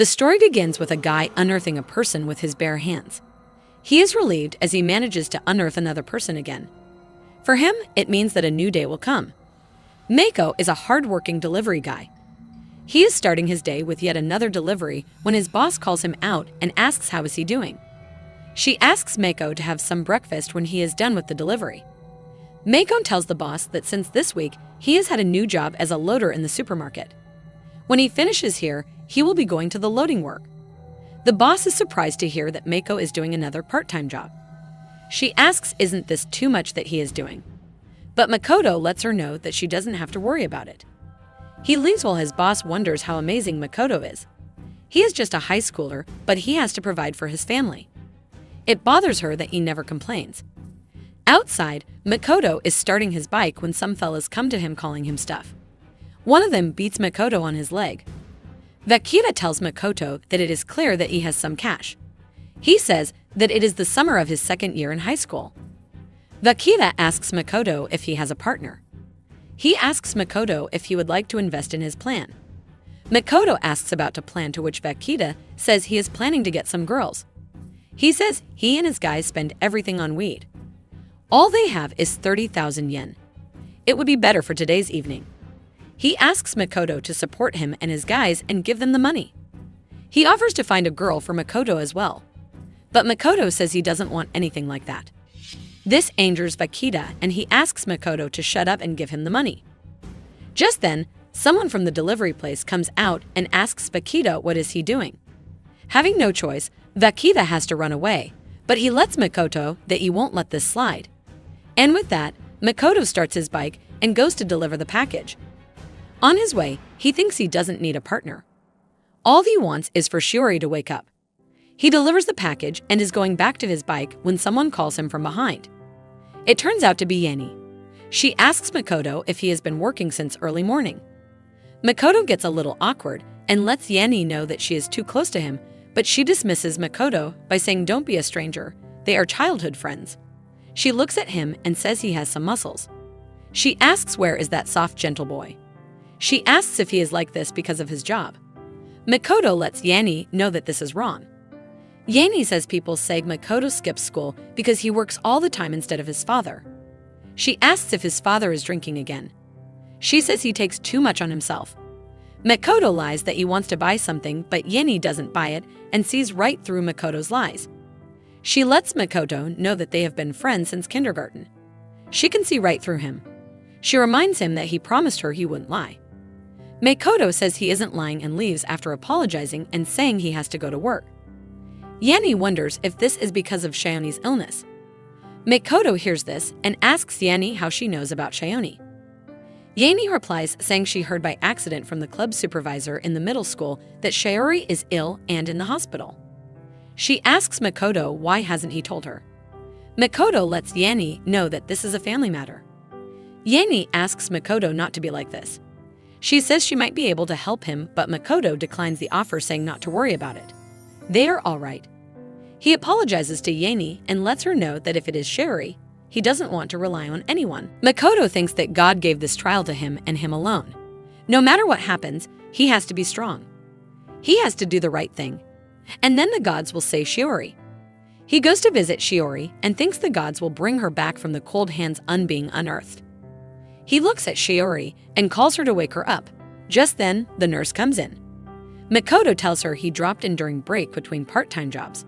The story begins with a guy unearthing a person with his bare hands. He is relieved as he manages to unearth another person again. For him, it means that a new day will come. Mako is a hard-working delivery guy. He is starting his day with yet another delivery when his boss calls him out and asks how is he doing. She asks Mako to have some breakfast when he is done with the delivery. Mako tells the boss that since this week, he has had a new job as a loader in the supermarket. When he finishes here, he will be going to the loading work. The boss is surprised to hear that Mako is doing another part-time job. She asks isn't this too much that he is doing. But Makoto lets her know that she doesn't have to worry about it. He leaves while his boss wonders how amazing Makoto is. He is just a high schooler, but he has to provide for his family. It bothers her that he never complains. Outside, Makoto is starting his bike when some fellas come to him calling him stuff. One of them beats Makoto on his leg. Vakita tells Makoto that it is clear that he has some cash. He says that it is the summer of his second year in high school. Vakita asks Makoto if he has a partner. He asks Makoto if he would like to invest in his plan. Makoto asks about a plan, to which Vakita says he is planning to get some girls. He says he and his guys spend everything on weed. All they have is 30,000 yen. It would be better for today's evening. He asks Makoto to support him and his guys and give them the money. He offers to find a girl for Makoto as well. But Makoto says he doesn't want anything like that. This angers Vakita and he asks Makoto to shut up and give him the money. Just then, someone from the delivery place comes out and asks Vakita what is he doing. Having no choice, Vakita has to run away, but he lets Makoto that he won't let this slide. And with that, Makoto starts his bike and goes to deliver the package. On his way, he thinks he doesn't need a partner. All he wants is for Shiori to wake up. He delivers the package and is going back to his bike when someone calls him from behind. It turns out to be Yanni. She asks Makoto if he has been working since early morning. Makoto gets a little awkward and lets Yanni know that she is too close to him, but she dismisses Makoto by saying don't be a stranger, they are childhood friends. She looks at him and says he has some muscles. She asks where is that soft, gentle boy. She asks if he is like this because of his job. Makoto lets Yanni know that this is wrong. Yanni says people say Makoto skips school because he works all the time instead of his father. She asks if his father is drinking again. She says he takes too much on himself. Makoto lies that he wants to buy something, but Yanni doesn't buy it and sees right through Makoto's lies. She lets Makoto know that they have been friends since kindergarten. She can see right through him. She reminds him that he promised her he wouldn't lie. Makoto says he isn't lying and leaves after apologizing and saying he has to go to work. Yanni wonders if this is because of Shioni's illness. Makoto hears this and asks Yanni how she knows about Shioni. Yanni replies saying she heard by accident from the club supervisor in the middle school that Shiori is ill and in the hospital. She asks Makoto why hasn't he told her. Makoto lets Yanni know that this is a family matter. Yanni asks Makoto not to be like this. She says she might be able to help him, but Makoto declines the offer, saying not to worry about it. They are all right. He apologizes to Yanni and lets her know that if it is Shiori, he doesn't want to rely on anyone. Makoto thinks that God gave this trial to him and him alone. No matter what happens, he has to be strong. He has to do the right thing. And then the gods will save Shiori. He goes to visit Shiori and thinks the gods will bring her back from the cold hands being unearthed. He looks at Shiori and calls her to wake her up. Just then, the nurse comes in. Makoto tells her he dropped in during break between part-time jobs.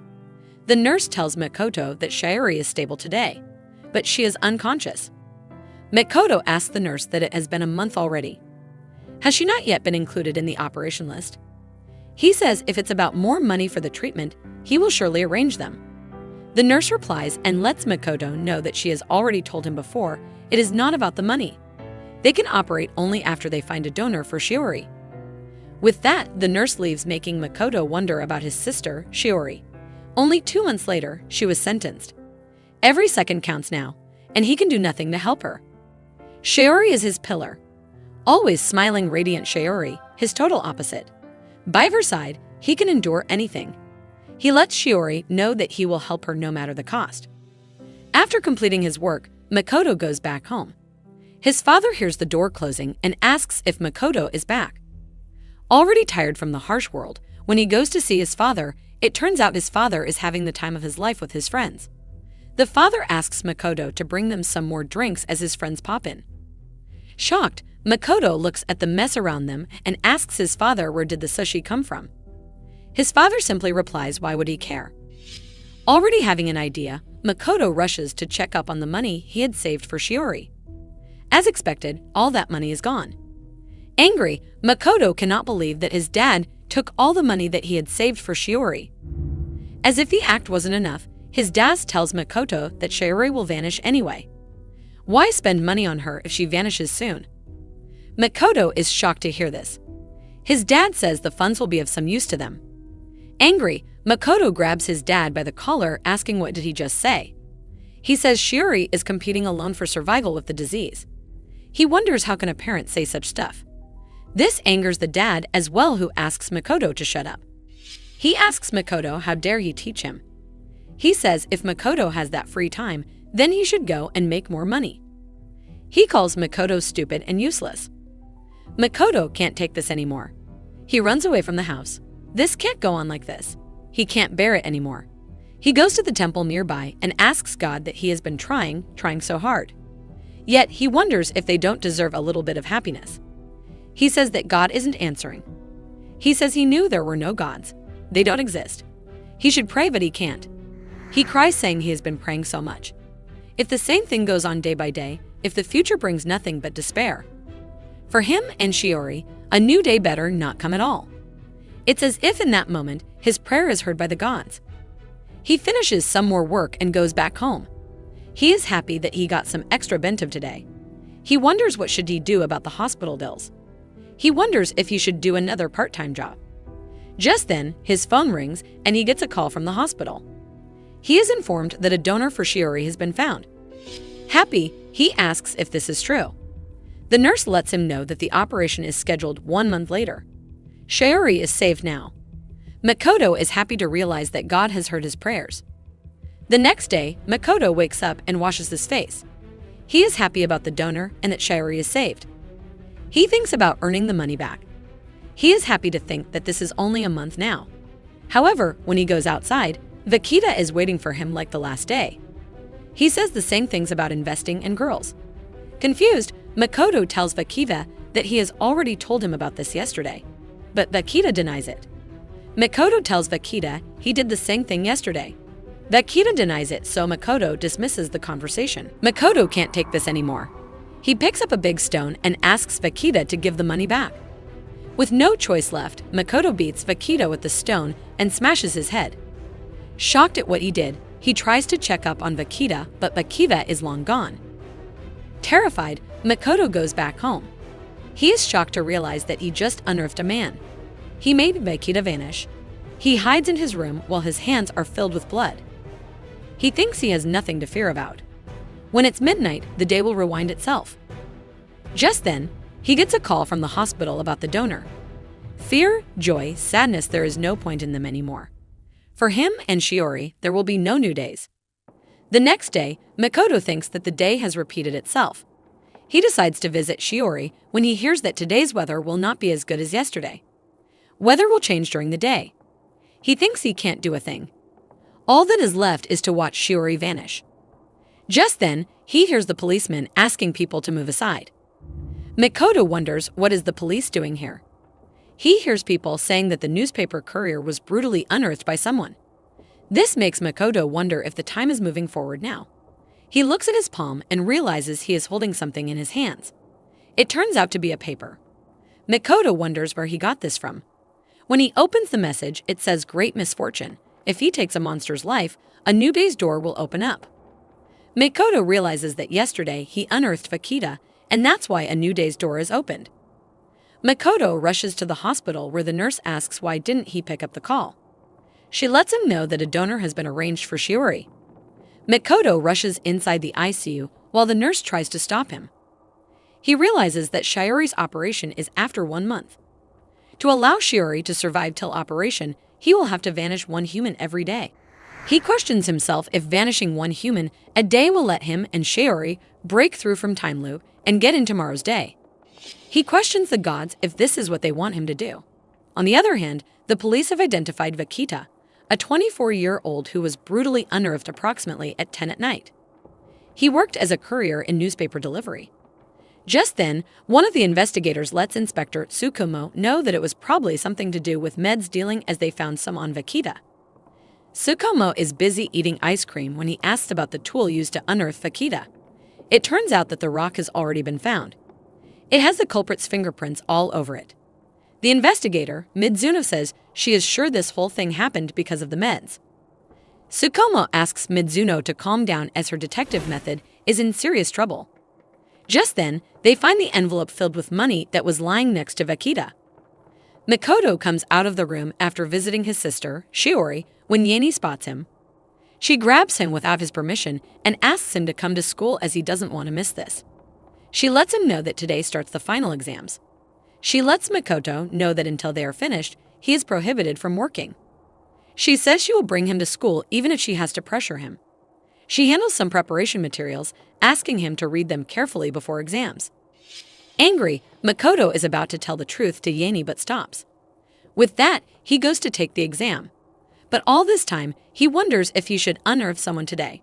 The nurse tells Makoto that Shiori is stable today, but she is unconscious. Makoto asks the nurse that it has been a month already. Has she not yet been included in the operation list? He says if it's about more money for the treatment, he will surely arrange them. The nurse replies and lets Makoto know that she has already told him before it is not about the money. They can operate only after they find a donor for Shiori. With that, the nurse leaves, making Makoto wonder about his sister, Shiori. Only 2 months later, she was sentenced. Every second counts now, and he can do nothing to help her. Shiori is his pillar. Always smiling, radiant Shiori, his total opposite. By her side, he can endure anything. He lets Shiori know that he will help her no matter the cost. After completing his work, Makoto goes back home. His father hears the door closing and asks if Makoto is back. Already tired from the harsh world, When he goes to see his father, it turns out his father is having the time of his life with his friends. The father asks Makoto to bring them some more drinks as his friends pop in. Shocked, Makoto looks at the mess around them and asks his father where did the sushi come from. His father simply replies, why would he care? Already having an idea, Makoto rushes to check up on the money he had saved for Shiori. As expected, all that money is gone. Angry, Makoto cannot believe that his dad took all the money that he had saved for Shiori. As if the act wasn't enough, his dad tells Makoto that Shiori will vanish anyway. Why spend money on her if she vanishes soon? Makoto is shocked to hear this. His dad says the funds will be of some use to them. Angry, Makoto grabs his dad by the collar, asking what did he just say. He says Shiori is competing alone for survival with the disease. He wonders how can a parent say such stuff. This angers the dad as well, who asks Makoto to shut up. He asks Makoto how dare he teach him. He says if Makoto has that free time, then he should go and make more money. He calls Makoto stupid and useless. Makoto can't take this anymore. He runs away from the house. This can't go on like this. He can't bear it anymore. He goes to the temple nearby and asks God that he has been trying so hard. Yet he wonders if they don't deserve a little bit of happiness. He says that God isn't answering. He says he knew there were no gods. They don't exist. He should pray, but he can't. He cries, saying he has been praying so much. If the same thing goes on day by day, if the future brings nothing but despair. For him and Shiori, a new day better not come at all. It's as if in that moment, his prayer is heard by the gods. He finishes some more work and goes back home. He is happy that he got some extra bento today. He wonders what should he do about the hospital bills. He wonders if he should do another part-time job. Just then, his phone rings and he gets a call from the hospital. He is informed that a donor for Shiori has been found. Happy, he asks if this is true. The nurse lets him know that the operation is scheduled 1 month later. Shiori is saved now. Makoto is happy to realize that God has heard his prayers. The next day, Makoto wakes up and washes his face. He is happy about the donor and that Shiori is saved. He thinks about earning the money back. He is happy to think that this is only a month now. However, when he goes outside, Vakita is waiting for him like the last day. He says the same things about investing and girls. Confused, Makoto tells Vakita that he has already told him about this yesterday. But Vakita denies it. Makoto tells Vakita he did the same thing yesterday. Vakita denies it, so Makoto dismisses the conversation. Makoto can't take this anymore. He picks up a big stone and asks Vakita to give the money back. With no choice left, Makoto beats Vakita with the stone and smashes his head. Shocked at what he did, he tries to check up on Vakita, but Vakita is long gone. Terrified, Makoto goes back home. He is shocked to realize that he just unearthed a man. He made Vakita vanish. He hides in his room while his hands are filled with blood. He thinks he has nothing to fear about. When it's midnight, the day will rewind itself. Just then, he gets a call from the hospital about the donor. Fear, joy, sadness, there is no point in them anymore. For him and Shiori, there will be no new days. The next day, Makoto thinks that the day has repeated itself. He decides to visit Shiori when he hears that today's weather will not be as good as yesterday. Weather will change during the day. He thinks he can't do a thing. All that is left is to watch Shiori vanish. Just then, he hears the policeman asking people to move aside. Makoto wonders what is the police doing here. He hears people saying that the newspaper courier was brutally unearthed by someone. This makes Makoto wonder if the time is moving forward now. He looks at his palm and realizes he is holding something in his hands. It turns out to be a paper. Makoto wonders where he got this from. When he opens the message, it says great misfortune. If he takes a monster's life, a new day's door will open up. Makoto realizes that yesterday he unearthed Vakita, and that's why a new day's door is opened. Makoto rushes to the hospital where the nurse asks why didn't he pick up the call. She lets him know that a donor has been arranged for Shiori. Makoto rushes inside the ICU while the nurse tries to stop him. He realizes that Shiori's operation is after 1 month. To allow Shiori to survive till operation, he will have to vanish one human every day. He questions himself if vanishing one human a day will let him and Shiori break through from time loop and get in tomorrow's day. He questions the gods if this is what they want him to do. On the other hand, The police have identified Vakita, a 24-year-old who was brutally unearthed approximately at 10 at night. He worked as a courier in newspaper delivery. Just then, one of the investigators lets Inspector Tsukumo know that it was probably something to do with meds dealing, as they found some on Vakita. Tsukumo is busy eating ice cream when he asks about the tool used to unearth Vakita. It turns out that the rock has already been found. It has the culprit's fingerprints all over it. The investigator, Midzuno, says she is sure this whole thing happened because of the meds. Tsukumo asks Midzuno to calm down as her detective method is in serious trouble. Just then, they find the envelope filled with money that was lying next to Vakita. Makoto comes out of the room after visiting his sister, Shiori, when Yeni spots him. She grabs him without his permission and asks him to come to school as he doesn't want to miss this. She lets him know that today starts the final exams. She lets Makoto know that until they are finished, he is prohibited from working. She says she will bring him to school even if she has to pressure him. She handles some preparation materials, asking him to read them carefully before exams. Angry, Makoto is about to tell the truth to Yeni but stops. With that, he goes to take the exam. But all this time, he wonders if he should unearth someone today.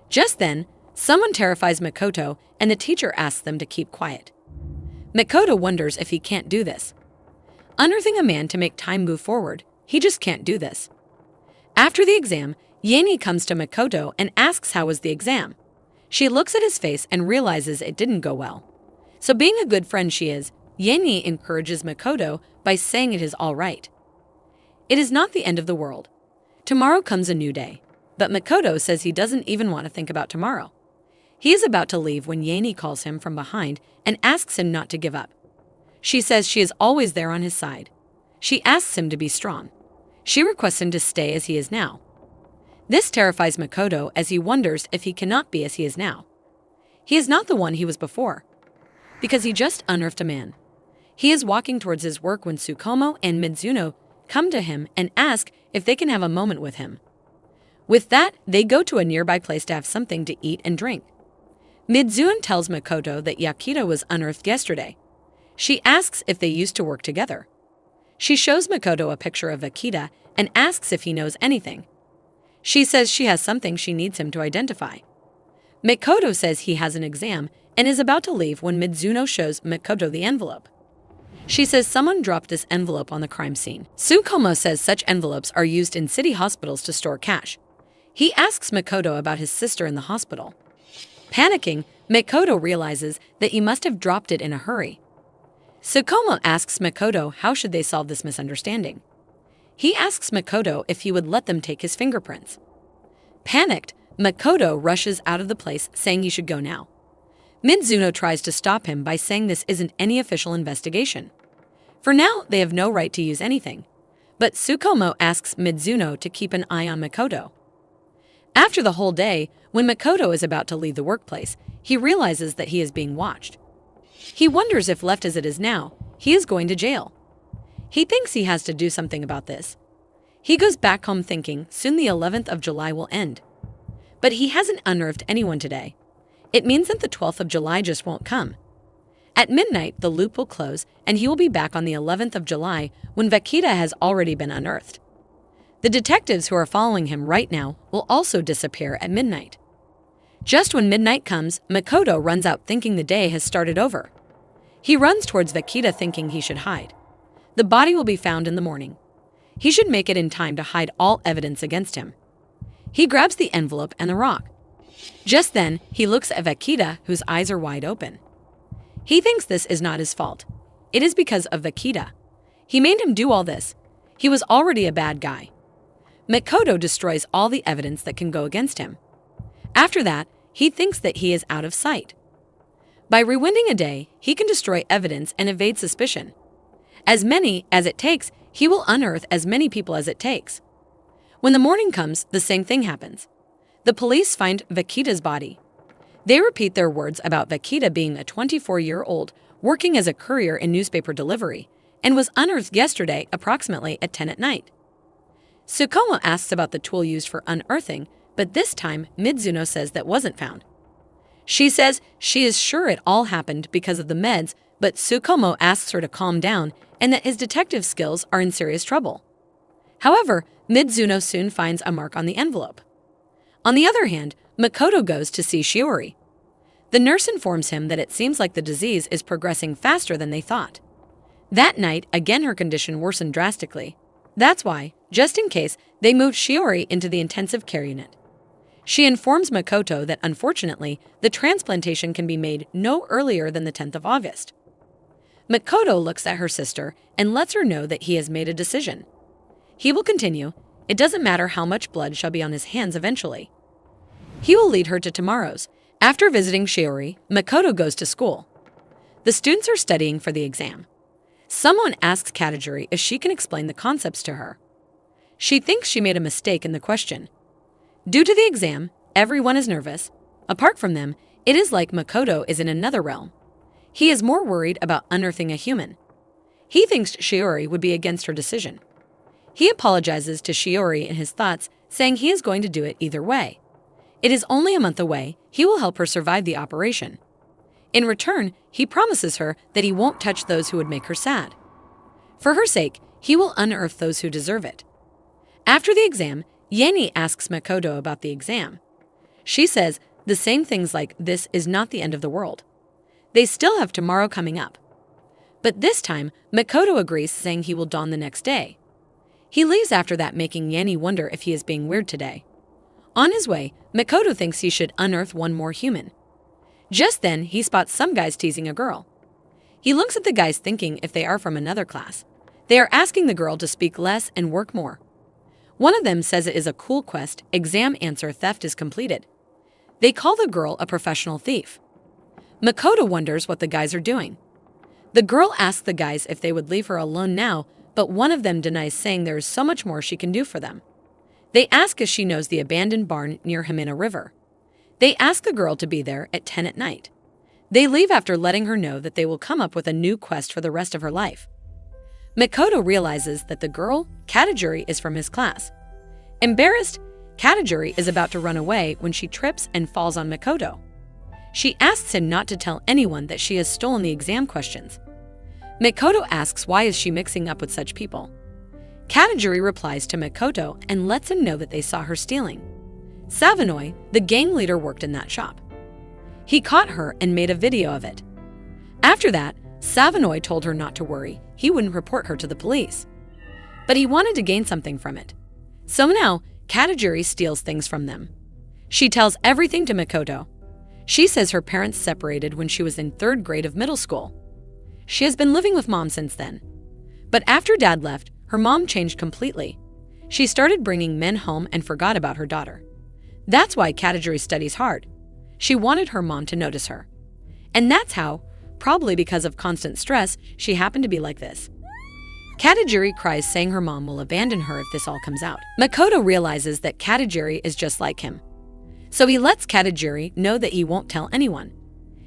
Just then, someone terrifies Makoto and the teacher asks them to keep quiet. Makoto wonders if he can't do this. Unearthing a man to make time move forward, he just can't do this. After the exam, Yeni comes to Makoto and asks how was the exam. She looks at his face and realizes it didn't go well. So being a good friend she is, Yeni encourages Makoto by saying it is all right. It is not the end of the world. Tomorrow comes a new day, but Makoto says he doesn't even want to think about tomorrow. He is about to leave when Yeni calls him from behind and asks him not to give up. She says she is always there on his side. She asks him to be strong. She requests him to stay as he is now. This terrifies Makoto as he wonders if he cannot be as he is now. He is not the one he was before, because he just unearthed a man. He is walking towards his work when Tsukumo and Midzuno come to him and ask if they can have a moment with him. With that, they go to a nearby place to have something to eat and drink. Midzuno tells Makoto that Yakita was unearthed yesterday. She asks if they used to work together. She shows Makoto a picture of Akita and asks if he knows anything. She says she has something she needs him to identify. Makoto says he has an exam and is about to leave when Midzuno shows Makoto the envelope. She says someone dropped this envelope on the crime scene. Tsukumo says such envelopes are used in city hospitals to store cash. He asks Makoto about his sister in the hospital. Panicking, Makoto realizes that he must have dropped it in a hurry. Tsukumo asks Makoto how should they solve this misunderstanding. He asks Makoto if he would let them take his fingerprints. Panicked, Makoto rushes out of the place saying he should go now. Midzuno tries to stop him by saying this isn't any official investigation. For now, they have no right to use anything. But Tsukumo asks Midzuno to keep an eye on Makoto. After the whole day, when Makoto is about to leave the workplace, he realizes that he is being watched. He wonders if left as it is now, he is going to jail. He thinks he has to do something about this. He goes back home thinking soon the 11th of July will end. But he hasn't unearthed anyone today. It means that the 12th of July just won't come. At midnight, the loop will close and he will be back on the 11th of July when Vakita has already been unearthed. The detectives who are following him right now will also disappear at midnight. Just when midnight comes, Makoto runs out thinking the day has started over. He runs towards Vakita thinking he should hide. The body will be found in the morning. He should make it in time to hide all evidence against him. He grabs the envelope and the rock. Just then, he looks at Vakita, whose eyes are wide open. He thinks this is not his fault. It is because of Vakita. He made him do all this. He was already a bad guy. Makoto destroys all the evidence that can go against him. After that, he thinks that he is out of sight. By rewinding a day, he can destroy evidence and evade suspicion. As many as it takes, he will unearth as many people as it takes. When the morning comes, the same thing happens. The police find Vakita's body. They repeat their words about Vakita being a 24-year-old working as a courier in newspaper delivery and was unearthed yesterday approximately at 10 at night. Tsukumo asks about the tool used for unearthing, but this time Midzuno says that wasn't found. She says she is sure it all happened because of the meds, but Tsukumo asks her to calm down and that his detective skills are in serious trouble. However, Midzuno soon finds a mark on the envelope. On the other hand, Makoto goes to see Shiori. The nurse informs him that it seems like the disease is progressing faster than they thought. That night, again her condition worsened drastically. That's why, just in case, they moved Shiori into the intensive care unit. She informs Makoto that unfortunately, the transplantation can be made no earlier than the 10th of August. Makoto looks at her sister and lets her know that he has made a decision. He will continue. It doesn't matter how much blood shall be on his hands eventually. He will lead her to tomorrow's. After visiting Shiori, Makoto goes to school. The students are studying for the exam. Someone asks Katajiri if she can explain the concepts to her. She thinks she made a mistake in the question. Due to the exam, everyone is nervous. Apart from them, it is like Makoto is in another realm. He is more worried about unearthing a human. He thinks Shiori would be against her decision. He apologizes to Shiori in his thoughts, saying he is going to do it either way. It is only a month away. He will help her survive the operation. In return, he promises her that he won't touch those who would make her sad. For her sake, he will unearth those who deserve it. After the exam, Yanni asks Makoto about the exam. She says the same things like this is not the end of the world. They still have tomorrow coming up. But this time, Makoto agrees, saying he will dawn the next day. He leaves after that, making Yanni wonder if he is being weird today. On his way, Makoto thinks he should unearth one more human. Just then, he spots some guys teasing a girl. He looks at the guys thinking if they are from another class. They are asking the girl to speak less and work more. One of them says it is a cool quest, exam answer theft is completed. They call the girl a professional thief. Makoto wonders what the guys are doing. The girl asks the guys if they would leave her alone now, but one of them denies, saying there is so much more she can do for them. They ask if she knows the abandoned barn near Himina River. They ask the girl to be there at 10 at night. They leave after letting her know that they will come up with a new quest for the rest of her life. Makoto realizes that the girl, Katajiri, is from his class. Embarrassed, Katajiri is about to run away when she trips and falls on Makoto. She asks him not to tell anyone that she has stolen the exam questions. Makoto asks why is she mixing up with such people. Katajiri replies to Makoto and lets him know that they saw her stealing. Savanoi, the gang leader, worked in that shop. He caught her and made a video of it. After that, Savanoi told her not to worry, he wouldn't report her to the police. But he wanted to gain something from it. So now, Katajiri steals things from them. She tells everything to Makoto. She says her parents separated when she was in 3rd grade of middle school. She has been living with mom since then. But after dad left, her mom changed completely. She started bringing men home and forgot about her daughter. That's why Katajiri studies hard. She wanted her mom to notice her. And that's how, probably because of constant stress, she happened to be like this. Katajiri cries, saying her mom will abandon her if this all comes out. Makoto realizes that Katajiri is just like him. So he lets Katajiri know that he won't tell anyone.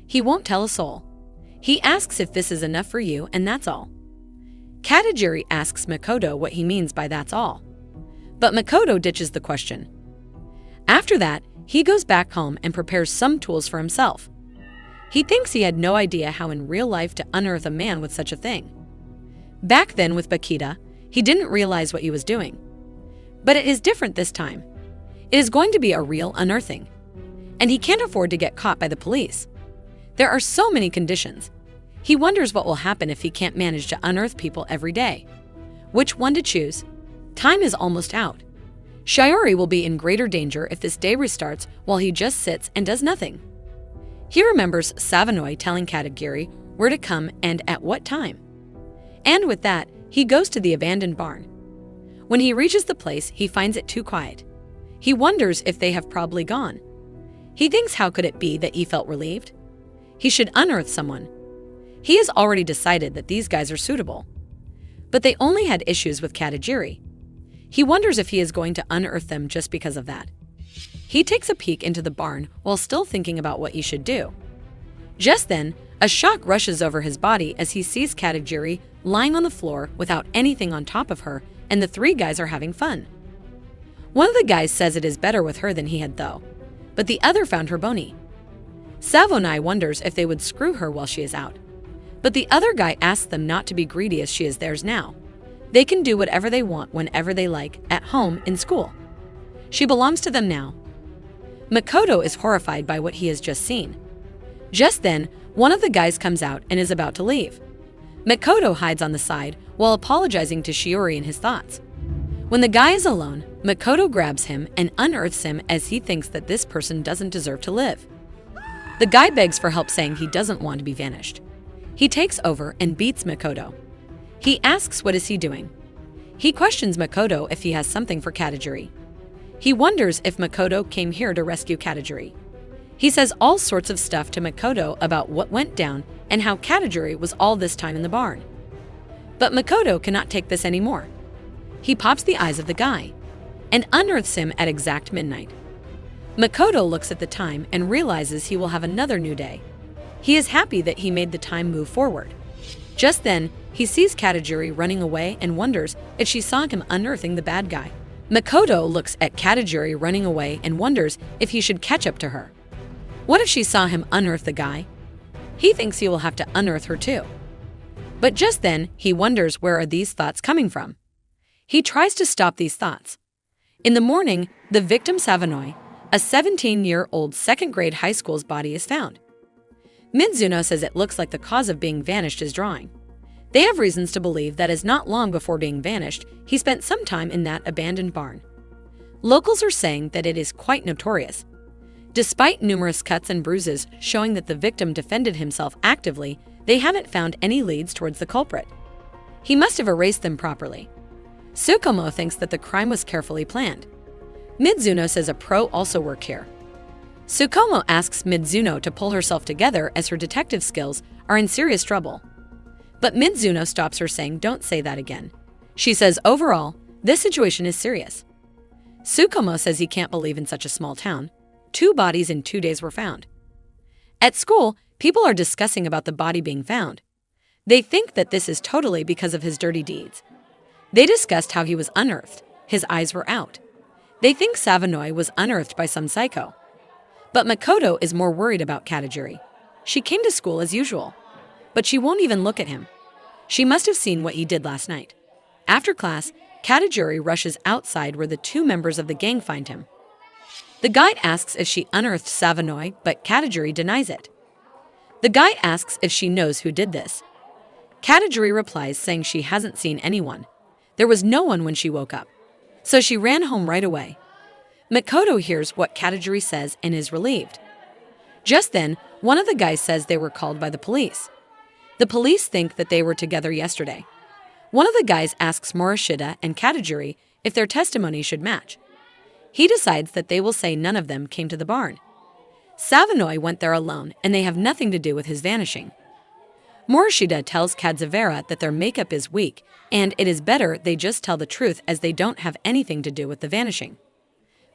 He won't tell a soul. He asks if this is enough for you, and that's all. Katajiri asks Makoto what he means by that's all. But Makoto ditches the question. After that, he goes back home and prepares some tools for himself. He thinks he had no idea how in real life to unearth a man with such a thing. Back then with Bakita, he didn't realize what he was doing. But it is different this time. It is going to be a real unearthing. And he can't afford to get caught by the police. There are so many conditions. He wonders what will happen if he can't manage to unearth people every day. Which one to choose? Time is almost out. Shiori will be in greater danger if this day restarts while he just sits and does nothing. He remembers Savanoi telling Katajiri where to come and at what time. And with that, he goes to the abandoned barn. When he reaches the place, he finds it too quiet. He wonders if they have probably gone. He thinks how could it be that he felt relieved? He should unearth someone. He has already decided that these guys are suitable. But they only had issues with Katajiri. He wonders if he is going to unearth them just because of that. He takes a peek into the barn while still thinking about what he should do. Just then, a shock rushes over his body as he sees Katajiri lying on the floor without anything on top of her, and the 3 guys are having fun. One of the guys says it is better with her than he had though, but the other found her bony. Savonai wonders if they would screw her while she is out, but the other guy asks them not to be greedy as she is theirs now. They can do whatever they want whenever they like, at home, in school. She belongs to them now. Makoto is horrified by what he has just seen. Just then, one of the guys comes out and is about to leave. Makoto hides on the side while apologizing to Shiori in his thoughts. When the guy is alone, Makoto grabs him and unearths him as he thinks that this person doesn't deserve to live. The guy begs for help, saying he doesn't want to be vanished. He takes over and beats Makoto. He asks what is he doing. He questions Makoto if he has something for Katajiri. He wonders if Makoto came here to rescue Katajiri. He says all sorts of stuff to Makoto about what went down and how Katajiri was all this time in the barn. But Makoto cannot take this anymore. He pops the eyes of the guy and unearths him at exact midnight. Makoto looks at the time and realizes he will have another new day. He is happy that he made the time move forward. Just then, he sees Katajiri running away and wonders if she saw him unearthing the bad guy. Makoto looks at Katajiri running away and wonders if he should catch up to her. What if she saw him unearth the guy? He thinks he will have to unearth her too. But just then, he wonders where are these thoughts coming from. He tries to stop these thoughts. In the morning, the victim Savanoi, a 17-year-old second-grade high school's body, is found. Midzuno says it looks like the cause of being vanished is drawing. They have reasons to believe that as not long before being vanished, he spent some time in that abandoned barn. Locals are saying that it is quite notorious. Despite numerous cuts and bruises showing that the victim defended himself actively, they haven't found any leads towards the culprit. He must have erased them properly. Tsukumo thinks that the crime was carefully planned. Midzuno says a pro also worked here. Tsukumo asks Midzuno to pull herself together as her detective skills are in serious trouble. But Midzuno stops her, saying, "Don't say that again." She says, "Overall, this situation is serious." Tsukumo says he can't believe in such a small town. 2 bodies in 2 days were found. At school, people are discussing about the body being found. They think that this is totally because of his dirty deeds. They discussed how he was unearthed. His eyes were out. They think Savanoi was unearthed by some psycho. But Makoto is more worried about Katajiri. She came to school as usual, but she won't even look at him. She must have seen what he did last night. After class, Katajiri rushes outside where the 2 members of the gang find him. The guide asks if she unearthed Savanoi, but Katajiri denies it. The guide asks if she knows who did this. Katajiri replies, saying she hasn't seen anyone. There was no one when she woke up, so she ran home right away. Makoto hears what Katajiri says and is relieved. Just then, one of the guys says they were called by the police. The police think that they were together yesterday. One of the guys asks Morishida and Katajiri if their testimony should match. He decides that they will say none of them came to the barn. Savanoi went there alone and they have nothing to do with his vanishing. Morishida tells Kadzavera that their makeup is weak and it is better they just tell the truth as they don't have anything to do with the vanishing.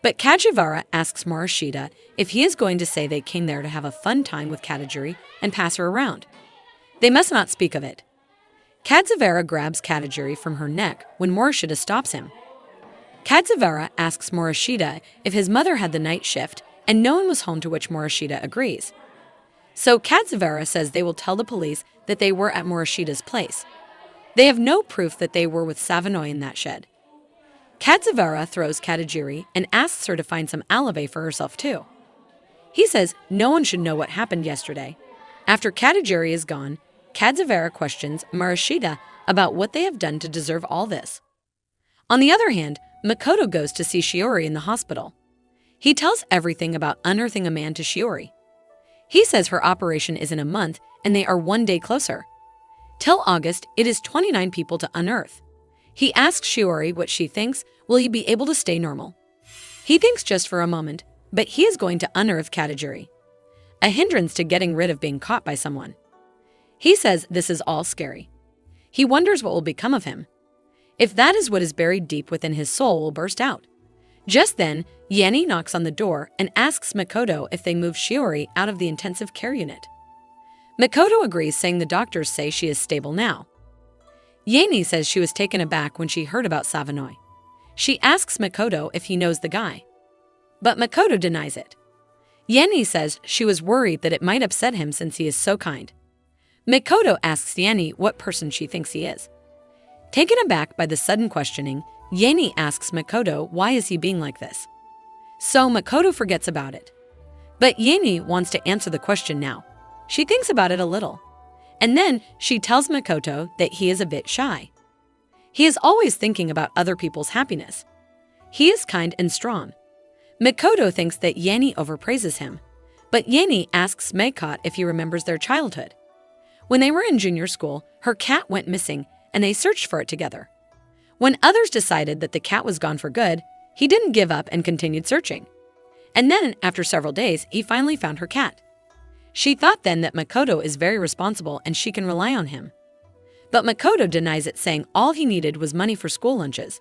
But Kadzavera asks Morishida if he is going to say they came there to have a fun time with Katajiri and pass her around. They must not speak of it. Kadzavera grabs Katajiri from her neck when Morishida stops him. Kadzavera asks Morishida if his mother had the night shift and no one was home, to which Morishida agrees. So Kadzavera says they will tell the police that they were at Morishida's place. They have no proof that they were with Savanoi in that shed. Kadzavera throws Katajiri and asks her to find some alibi for herself too. He says no one should know what happened yesterday. After Katajiri is gone, Kadzavera questions Morishida about what they have done to deserve all this. On the other hand, Makoto goes to see Shiori in the hospital. He tells everything about unearthing a man to Shiori. He says her operation is in a month and they are 1 day closer. Till August, it is 29 people to unearth. He asks Shiori what she thinks. Will he be able to stay normal? He thinks just for a moment, but he is going to unearth Katajiri, a hindrance to getting rid of being caught by someone. He says this is all scary. He wonders what will become of him. If that is what is buried deep within his soul will burst out. Just then, Yanni knocks on the door and asks Makoto if they move Shiori out of the intensive care unit. Makoto agrees, saying the doctors say she is stable now. Yanni says she was taken aback when she heard about Savanoi. She asks Makoto if he knows the guy, but Makoto denies it. Yanni says she was worried that it might upset him since he is so kind. Makoto asks Yanni what person she thinks he is. Taken aback by the sudden questioning, Yanni asks Makoto why is he being like this. So Makoto forgets about it. But Yanni wants to answer the question now. She thinks about it a little. And then she tells Makoto that he is a bit shy. He is always thinking about other people's happiness. He is kind and strong. Makoto thinks that Yanni overpraises him. But Yanni asks Makoto if he remembers their childhood. When they were in junior school, her cat went missing and they searched for it together. When others decided that the cat was gone for good, he didn't give up and continued searching. And then, after several days, he finally found her cat. She thought then that Makoto is very responsible and she can rely on him. But Makoto denies it, saying all he needed was money for school lunches.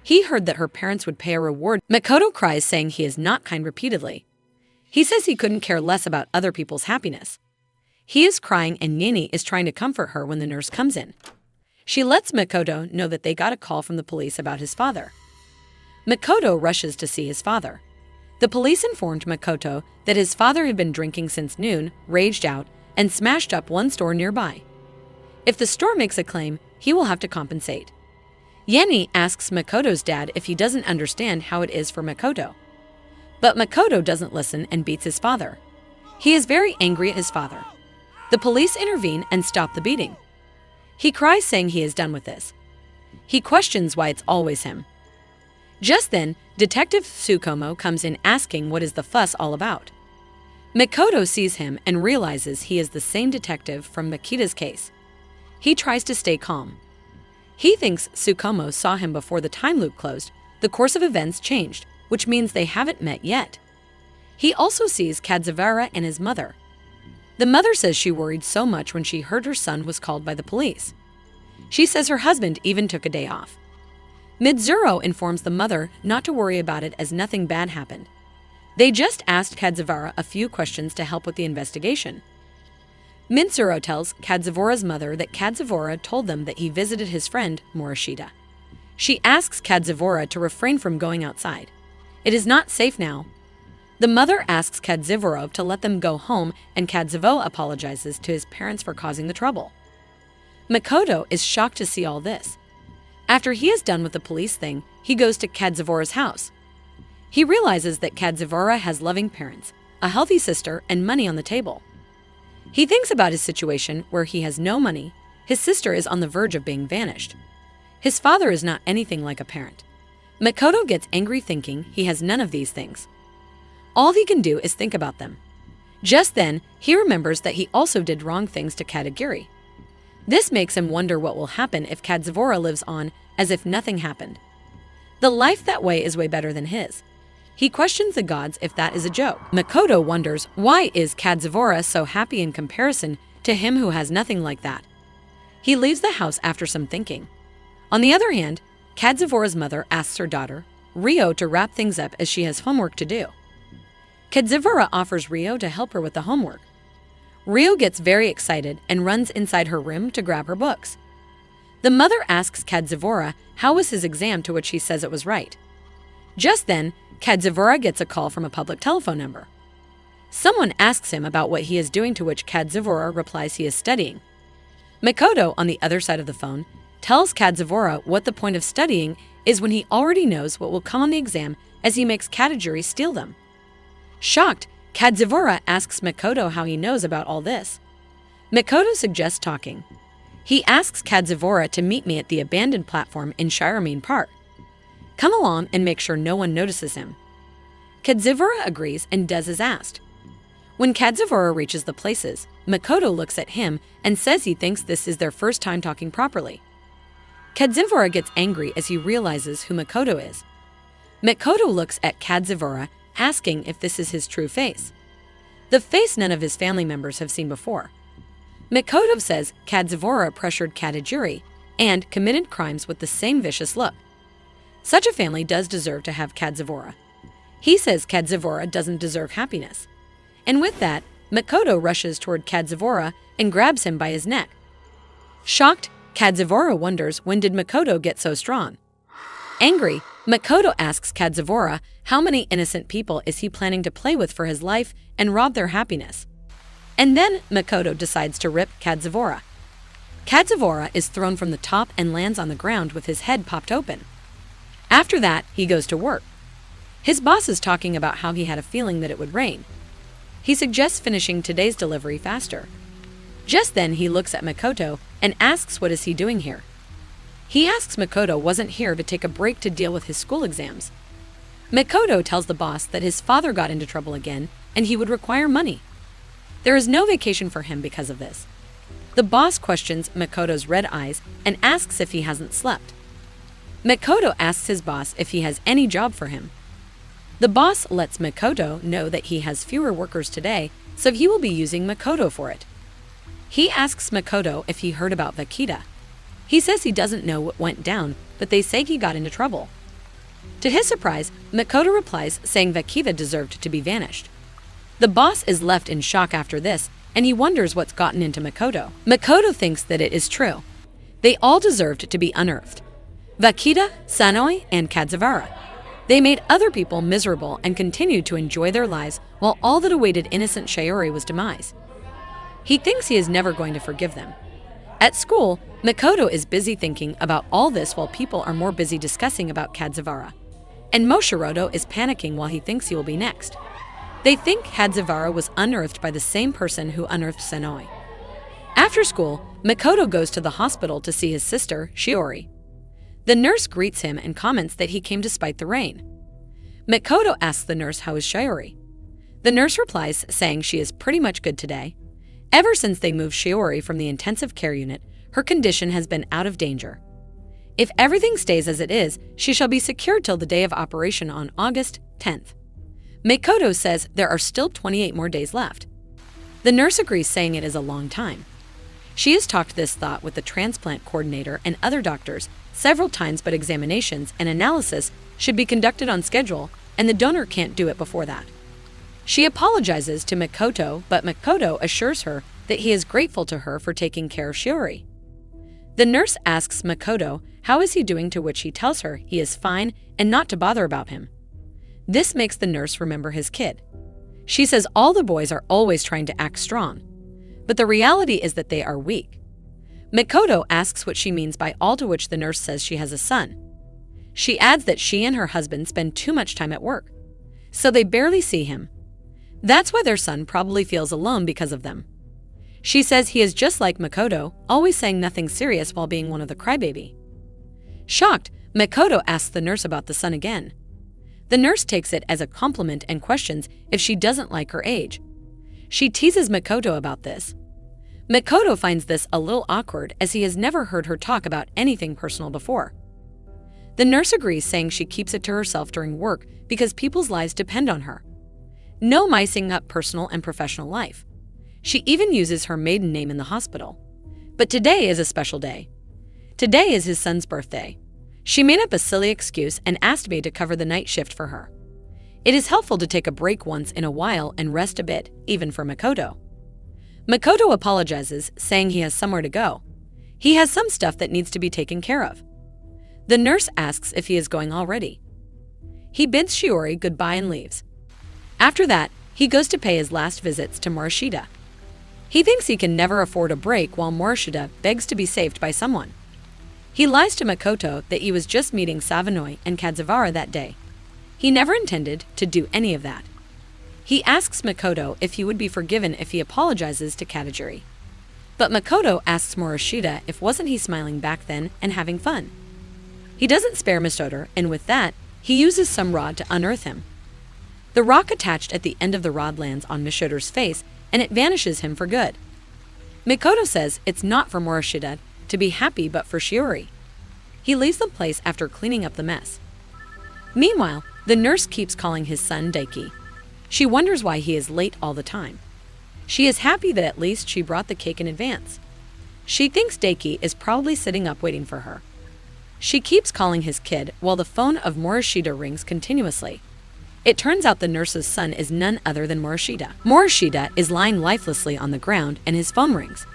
He heard that her parents would pay a reward. Makoto cries, saying he is not kind repeatedly. He says he couldn't care less about other people's happiness. He is crying and Yanni is trying to comfort her when the nurse comes in. She lets Makoto know that they got a call from the police about his father. Makoto rushes to see his father. The police informed Makoto that his father had been drinking since noon, raged out, and smashed up one store nearby. If the store makes a claim, he will have to compensate. Yanni asks Makoto's dad if he doesn't understand how it is for Makoto. But Makoto doesn't listen and beats his father. He is very angry at his father. The police intervene and stop the beating. He cries, saying he is done with this. He questions why it's always him. Just then, Detective Tsukumo comes in asking what is the fuss all about. Makoto sees him and realizes he is the same detective from Makita's case. He tries to stay calm. He thinks Tsukumo saw him before the time loop closed. The course of events changed, which means they haven't met yet. He also sees Kadzawara and his mother. The mother says she worried so much when she heard her son was called by the police. She says her husband even took a day off. Mitsuru informs the mother not to worry about it as nothing bad happened. They just asked Kadzawara a few questions to help with the investigation. Mitsuru tells Kadzawara's mother that Kadzawara told them that he visited his friend, Morishita. She asks Kadzawara to refrain from going outside. It is not safe now. The mother asks Kadzawara to let them go home, and Kadzawara apologizes to his parents for causing the trouble. Makoto is shocked to see all this. After he is done with the police thing, he goes to Kadzawara's house. He realizes that Kadzawara has loving parents, a healthy sister, and money on the table. He thinks about his situation where he has no money, his sister is on the verge of being vanished. His father is not anything like a parent. Makoto gets angry, thinking he has none of these things. All he can do is think about them. Just then, he remembers that he also did wrong things to Katagiri. This makes him wonder what will happen if Kadzawara lives on as if nothing happened. The life that way is way better than his. He questions the gods if that is a joke. Makoto wonders why is Kadzawara so happy in comparison to him who has nothing like that. He leaves the house after some thinking. On the other hand, Kadzawara's mother asks her daughter, Rio, to wrap things up as she has homework to do. Kadzawara offers Rio to help her with the homework. Rio gets very excited and runs inside her room to grab her books. The mother asks Kadzawara how was his exam, to which he says it was right. Just then, Kadzawara gets a call from a public telephone number. Someone asks him about what he is doing, to which Kadzawara replies he is studying. Makoto, on the other side of the phone, tells Kadzawara what the point of studying is when he already knows what will come on the exam, as he makes Katagiri steal them. Shocked, Kadzawara asks Makoto how he knows about all this. Makoto suggests talking. He asks Kadzawara to meet me at the abandoned platform in Shiramine Park. Come along and make sure no one notices him. Kadzawara agrees and does as asked. When Kadzawara reaches the places, Makoto looks at him and says he thinks this is their first time talking properly. Kadzawara gets angry as he realizes who Makoto is. Makoto looks at Kadzawara, asking if this is his true face. The face none of his family members have seen before. Makoto says Kadzawara pressured Katagiri and committed crimes with the same vicious look. Such a family does deserve to have Kadzawara. He says Kadzawara doesn't deserve happiness. And with that, Makoto rushes toward Kadzawara and grabs him by his neck. Shocked, Kadzawara wonders when did Makoto get so strong. Angry, Makoto asks Kadzawara how many innocent people is he planning to play with for his life and rob their happiness. And then Makoto decides to rip Kadzawara. Kadzavora is thrown from the top and lands on the ground with his head popped open. After that, he goes to work. His boss is talking about how he had a feeling that it would rain. He suggests finishing today's delivery faster. Just then, he looks at Makoto and asks what is he doing here. He asks Makoto wasn't here to take a break to deal with his school exams. Makoto tells the boss that his father got into trouble again and he would require money. There is no vacation for him because of this. The boss questions Makoto's red eyes and asks if he hasn't slept. Makoto asks his boss if he has any job for him. The boss lets Makoto know that he has fewer workers today, so he will be using Makoto for it. He asks Makoto if he heard about Vakita. He says he doesn't know what went down, but they say he got into trouble. To his surprise, Makoto replies saying Vakita deserved to be vanished. The boss is left in shock after this, and he wonders what's gotten into Makoto. Makoto thinks that it is true. They all deserved to be unearthed. Vakita, Sanoi, and Kadzavara. They made other people miserable and continued to enjoy their lives while all that awaited innocent Shiori was demise. He thinks he is never going to forgive them. At school, Makoto is busy thinking about all this while people are more busy discussing about Kadzavara. And Moshiroto is panicking while he thinks he will be next. They think Kadzavara was unearthed by the same person who unearthed Sanoi. After school, Makoto goes to the hospital to see his sister, Shiori. The nurse greets him and comments that he came to spite the rain. Makoto asks the nurse how is Shiori. The nurse replies saying she is pretty much good today. Ever since they moved Shiori from the intensive care unit, her condition has been out of danger. If everything stays as it is, she shall be secured till the day of operation on August 10th. Makoto says there are still 28 more days left. The nurse agrees, saying it is a long time. She has talked this thought with the transplant coordinator and other doctors several times, but examinations and analysis should be conducted on schedule, and the donor can't do it before that. She apologizes to Makoto, but Makoto assures her that he is grateful to her for taking care of Shiori. The nurse asks Makoto how is he doing, to which he tells her he is fine and not to bother about him. This makes the nurse remember his kid. She says all the boys are always trying to act strong, but the reality is that they are weak. Makoto asks what she means by all, to which the nurse says she has a son. She adds that she and her husband spend too much time at work, so they barely see him. That's why their son probably feels alone because of them. She says he is just like Makoto, always saying nothing serious while being one of the crybaby. Shocked, Makoto asks the nurse about the son again. The nurse takes it as a compliment and questions if she doesn't like her age. She teases Makoto about this. Makoto finds this a little awkward, as he has never heard her talk about anything personal before. The nurse agrees, saying she keeps it to herself during work because people's lives depend on her. No micing up personal and professional life. She even uses her maiden name in the hospital. But today is a special day. Today is his son's birthday. She made up a silly excuse and asked me to cover the night shift for her. It is helpful to take a break once in a while and rest a bit, even for Makoto. Makoto apologizes, saying he has somewhere to go. He has some stuff that needs to be taken care of. The nurse asks if he is going already. He bids Shiori goodbye and leaves. After that, he goes to pay his last visits to Morishita. He thinks he can never afford a break while Morishita begs to be saved by someone. He lies to Makoto that he was just meeting Savanoi and Kadzavara that day. He never intended to do any of that. He asks Makoto if he would be forgiven if he apologizes to Katajiri. But Makoto asks Morishita if wasn't he smiling back then and having fun. He doesn't spare Masoder, and with that, he uses some rod to unearth him. The rock attached at the end of the rod lands on Masoder's face, and it vanishes him for good. Makoto says it's not for Morishita to be happy but for Shiori. He leaves the place after cleaning up the mess. Meanwhile, the nurse keeps calling his son Daiki. She wonders why he is late all the time. She is happy that at least she brought the cake in advance. She thinks Daiki is probably sitting up waiting for her. She keeps calling his kid while the phone of Morishita rings continuously. It turns out the nurse's son is none other than Morishita. Morishita is lying lifelessly on the ground and his phone rings.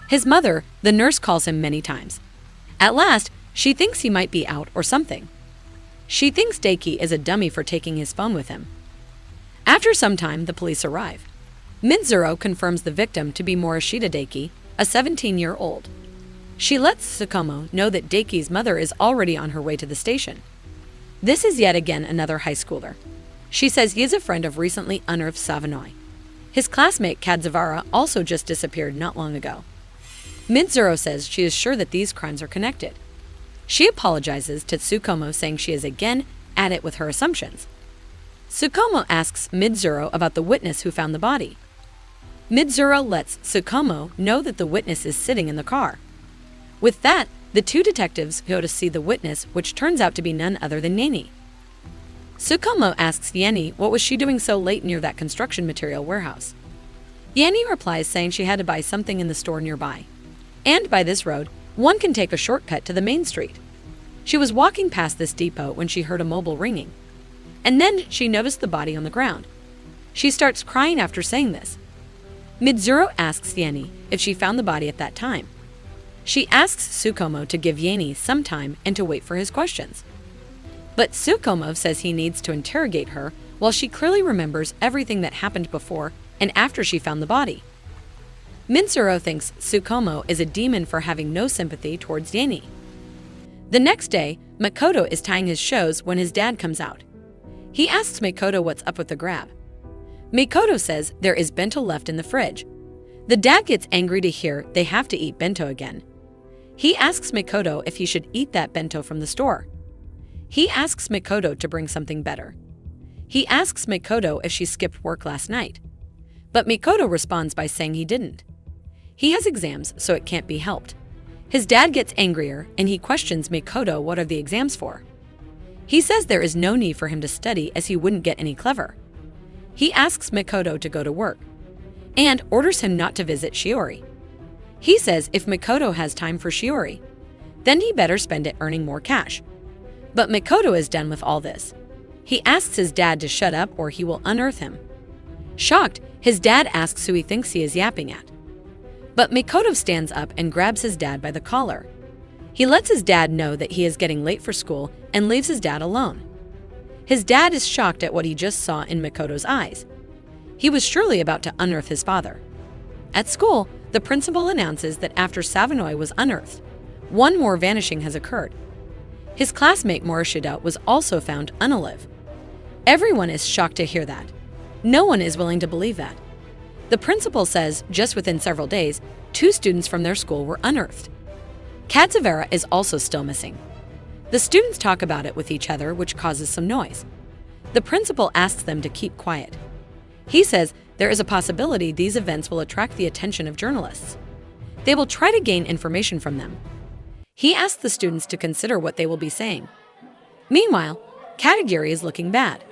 His mother, the nurse, calls him many times. At last, she thinks he might be out or something. She thinks Daiki is a dummy for taking his phone with him. After some time, the police arrive. ZORO confirms the victim to be Morishita Daiki, a 17-year-old. She lets Tsukumo know that Daiki's mother is already on her way to the station. This is yet again another high schooler. She says he is a friend of recently unearthed Savanoi. His classmate Kadzavara also just disappeared not long ago. Mid-ZORO says she is sure that these crimes are connected. She apologizes to Tsukumo, saying she is again at it with her assumptions. Tsukumo asks Mid-ZORO about the witness who found the body. Mid-ZORO lets Tsukumo know that the witness is sitting in the car. With that, the two detectives go to see the witness, which turns out to be none other than Yeni. Tsukumo asks Yeni what was she doing so late near that construction material warehouse. Yeni replies saying she had to buy something in the store nearby. And by this road, one can take a shortcut to the main street. She was walking past this depot when she heard a mobile ringing. And then she noticed the body on the ground. She starts crying after saying this. Mid-ZORO asks Yeni if she found the body at that time. She asks Tsukumo to give Yeni some time and to wait for his questions. But Tsukumo says he needs to interrogate her while she clearly remembers everything that happened before and after she found the body. Mid-ZORO thinks Tsukumo is a demon for having no sympathy towards Yeni. The next day, Makoto is tying his shoes when his dad comes out. He asks Makoto what's up with the grab. Makoto says there is bento left in the fridge. The dad gets angry to hear they have to eat bento again. He asks Makoto if he should eat that bento from the store. He asks Makoto to bring something better. He asks Makoto if she skipped work last night. But Makoto responds by saying he didn't. He has exams, so it can't be helped. His dad gets angrier, and he questions Makoto what are the exams for. He says there is no need for him to study as he wouldn't get any clever. He asks Makoto to go to work, and orders him not to visit Shiori. He says if Makoto has time for Shiori, then he better spend it earning more cash. But Makoto is done with all this. He asks his dad to shut up or he will unearth him. Shocked, his dad asks who he thinks he is yapping at. But Makoto stands up and grabs his dad by the collar. He lets his dad know that he is getting late for school and leaves his dad alone. His dad is shocked at what he just saw in Makoto's eyes. He was surely about to unearth his father. At school, the principal announces that after Savanoi was unearthed, one more vanishing has occurred. His classmate Morishida was also found unalive. Everyone is shocked to hear that. No one is willing to believe that. The principal says just within several days, 2 students from their school were unearthed. Kadzavara is also still missing. The students talk about it with each other, which causes some noise. The principal asks them to keep quiet. He says there is a possibility these events will attract the attention of journalists. They will try to gain information from them. He asks the students to consider what they will be saying. Meanwhile, Katagiri is looking bad.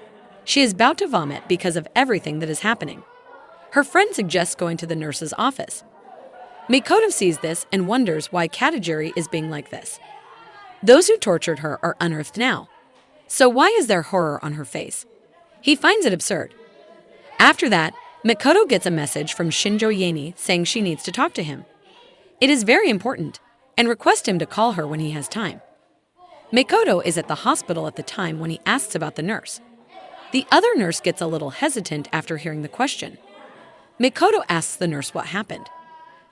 She is about to vomit because of everything that is happening. Her friend suggests going to the nurse's office. Makoto sees this and wonders why Katagiri is being like this. Those who tortured her are unearthed now. So why is there horror on her face? He finds it absurd. After that, Makoto gets a message from Shinjo Yeni saying she needs to talk to him. It is very important, and requests him to call her when he has time. Makoto is at the hospital at the time when he asks about the nurse. The other nurse gets a little hesitant after hearing the question. Makoto asks the nurse what happened.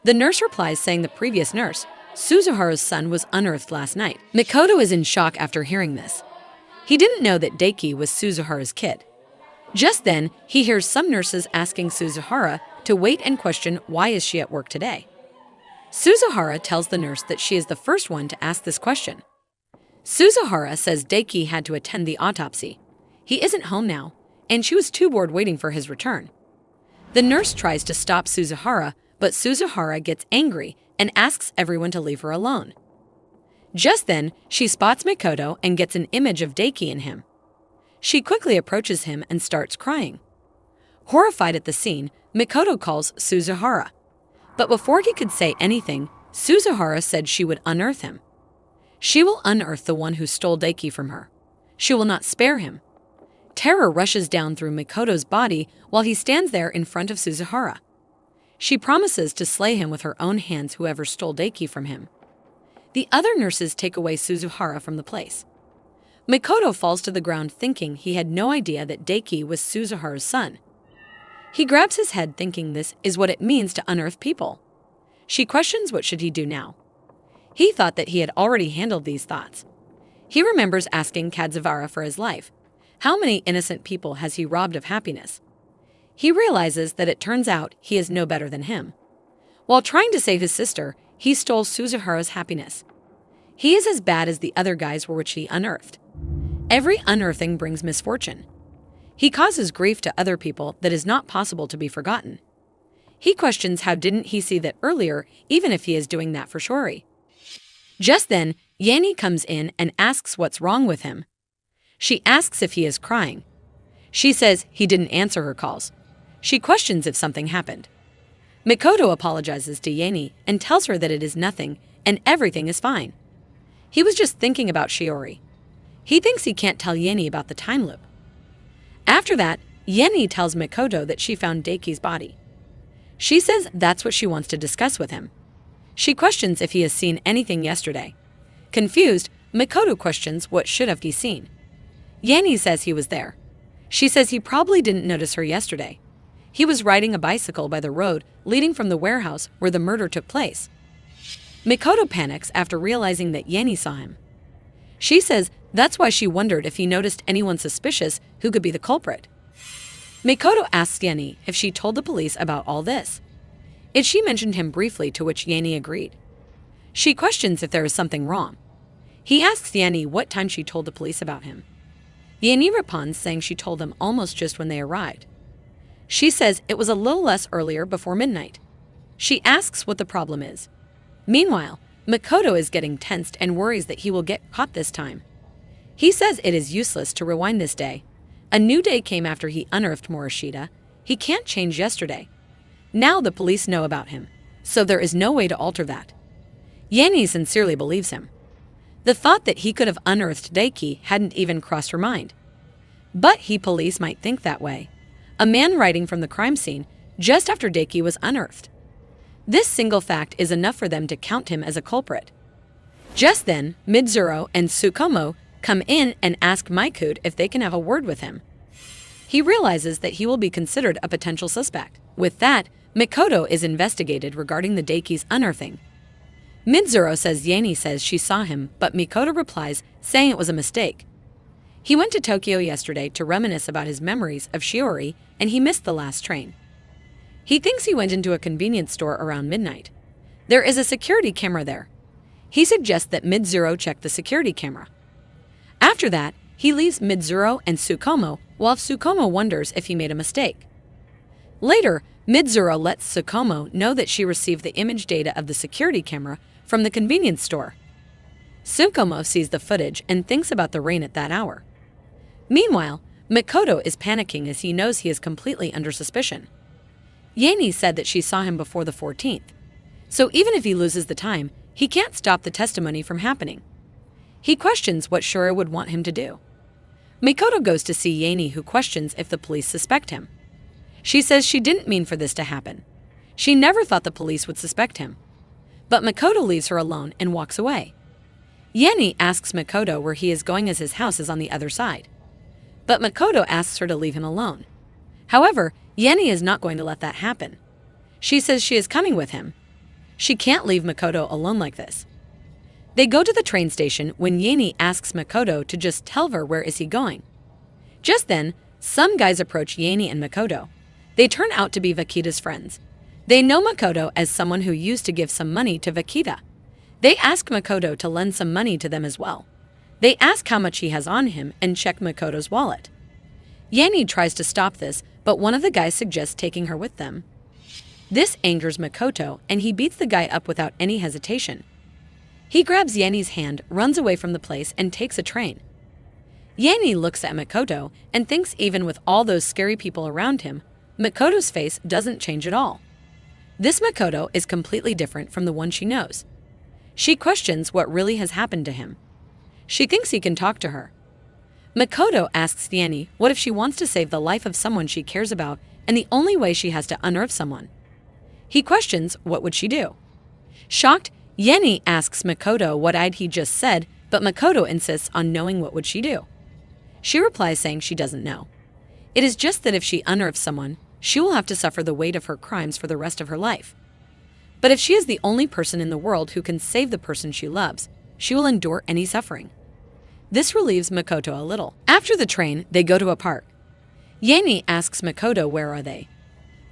The nurse replies saying the previous nurse, Suzuharu's son, was unearthed last night. Makoto is in shock after hearing this. He didn't know that Daiki was Suzuharu's kid. Just then, he hears some nurses asking Suzuhara to wait and question why is she at work today. Suzuhara tells the nurse that she is the first one to ask this question. Suzuhara says Daiki had to attend the autopsy. He isn't home now, and she was too bored waiting for his return. The nurse tries to stop Suzuhara, but Suzuhara gets angry and asks everyone to leave her alone. Just then, she spots Makoto and gets an image of Daiki in him. She quickly approaches him and starts crying. Horrified at the scene, Makoto calls Suzuhara. But before he could say anything, Suzuhara said she would unearth him. She will unearth the one who stole Daiki from her. She will not spare him. Terror rushes down through Makoto's body while he stands there in front of Suzuhara. She promises to slay him with her own hands whoever stole Daiki from him. The other nurses take away Suzuhara from the place. Makoto falls to the ground thinking he had no idea that Daiki was Suzuhara's son. He grabs his head thinking this is what it means to unearth people. She questions what should he do now. He thought that he had already handled these thoughts. He remembers asking Kadzawara for his life. How many innocent people has he robbed of happiness? He realizes that it turns out he is no better than him. While trying to save his sister, he stole Suzuhara's happiness. He is as bad as the other guys were which he unearthed. Every unearthing brings misfortune. He causes grief to other people that is not possible to be forgotten. He questions how didn't he see that earlier, even if he is doing that for Shori. Just then, Yanni comes in and asks what's wrong with him. She asks if he is crying. She says he didn't answer her calls. She questions if something happened. Makoto apologizes to Yanni and tells her that it is nothing and everything is fine. He was just thinking about Shiori. He thinks he can't tell Yanni about the time loop. After that, Yanni tells Makoto that she found Daiki's body. She says that's what she wants to discuss with him. She questions if he has seen anything yesterday. Confused, Makoto questions what should have he seen. Yanni says he was there. She says he probably didn't notice her yesterday. He was riding a bicycle by the road leading from the warehouse where the murder took place. Makoto panics after realizing that Yanni saw him. She says that's why she wondered if he noticed anyone suspicious who could be the culprit. Makoto asks Yanni if she told the police about all this. If she mentioned him briefly, to which Yanni agreed. She questions if there is something wrong. He asks Yanni what time she told the police about him. Yanni responds saying she told them almost just when they arrived. She says it was a little less earlier, before midnight. She asks what the problem is. Meanwhile, Makoto is getting tensed and worries that he will get caught this time. He says it is useless to rewind this day. A new day came after he unearthed Morishita. He can't change yesterday. Now the police know about him, so there is no way to alter that. Yanni sincerely believes him. The thought that he could have unearthed Daiki hadn't even crossed her mind. But police might think that way. A man writing from the crime scene just after Daiki was unearthed. This single fact is enough for them to count him as a culprit. Just then, Mizuru and Tsukumo come in and ask Maikud if they can have a word with him. He realizes that he will be considered a potential suspect. With that, Makoto is investigated regarding the Daiki's unearthing. Mizuru says Yanni says she saw him, but Makoto replies saying it was a mistake. He went to Tokyo yesterday to reminisce about his memories of Shiori, and he missed the last train. He thinks he went into a convenience store around midnight. There is a security camera there. He suggests that Mizuru check the security camera. After that, he leaves Mizuru and Tsukumo, while Tsukumo wonders if he made a mistake. Later, Mizuru lets Tsukumo know that she received the image data of the security camera from the convenience store. Tsukumo sees the footage and thinks about the rain at that hour. Meanwhile, Makoto is panicking as he knows he is completely under suspicion. Yanni said that she saw him before the 14th. So even if he loses the time, he can't stop the testimony from happening. He questions what Shura would want him to do. Makoto goes to see Yanni, who questions if the police suspect him. She says she didn't mean for this to happen. She never thought the police would suspect him. But Makoto leaves her alone and walks away. Yanni asks Makoto where he is going as his house is on the other side. But Makoto asks her to leave him alone. However, Yanni is not going to let that happen. She says she is coming with him. She can't leave Makoto alone like this. They go to the train station when Yanni asks Makoto to just tell her where is he going. Just then, some guys approach Yanni and Makoto. They turn out to be Vakita's friends. They know Makoto as someone who used to give some money to Vakita. They ask Makoto to lend some money to them as well. They ask how much he has on him and check Makoto's wallet. Yanni tries to stop this, but one of the guys suggests taking her with them. This angers Makoto, and he beats the guy up without any hesitation. He grabs Yanni's hand, runs away from the place, and takes a train. Yanni looks at Makoto and thinks even with all those scary people around him, Makoto's face doesn't change at all. This Makoto is completely different from the one she knows. She questions what really has happened to him. She thinks he can talk to her. Makoto asks Yanni what if she wants to save the life of someone she cares about and the only way she has to unearth someone. He questions what would she do. Shocked, Yanni asks Makoto what he just said, but Makoto insists on knowing what would she do. She replies saying she doesn't know. It is just that if she unearths someone, she will have to suffer the weight of her crimes for the rest of her life. But if she is the only person in the world who can save the person she loves, she will endure any suffering. This relieves Makoto a little. After the train, they go to a park. Yanni asks Makoto where are they.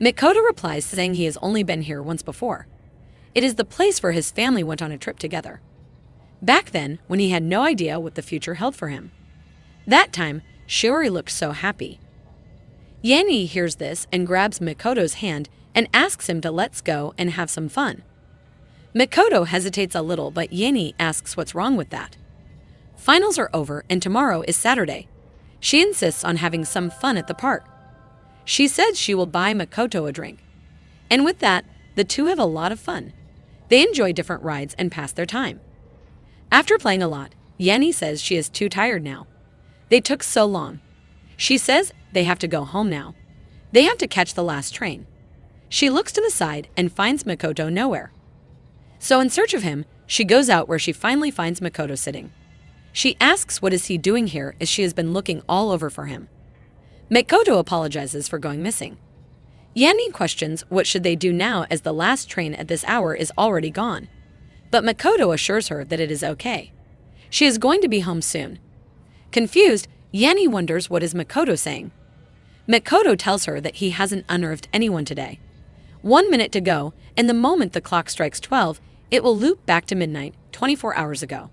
Makoto replies saying he has only been here once before. It is the place where his family went on a trip together. Back then, when he had no idea what the future held for him. That time, Shiori looked so happy. Yanni hears this and grabs Makoto's hand and asks him to let's go and have some fun. Makoto hesitates a little, but Yanni asks what's wrong with that. Finals are over and tomorrow is Saturday. She insists on having some fun at the park. She says she will buy Makoto a drink. And with that, the two have a lot of fun. They enjoy different rides and pass their time. After playing a lot, Yanni says she is too tired now. They took so long. She says they have to go home now. They have to catch the last train. She looks to the side and finds Makoto nowhere. So in search of him, she goes out where she finally finds Makoto sitting. She asks what is he doing here as she has been looking all over for him. Makoto apologizes for going missing. Yanni questions what should they do now as the last train at this hour is already gone. But Makoto assures her that it is okay. She is going to be home soon. Confused, Yanni wonders what is Makoto saying. Makoto tells her that he hasn't unearthed anyone today. 1 minute to go, and the moment the clock strikes 12, it will loop back to midnight, 24 hours ago.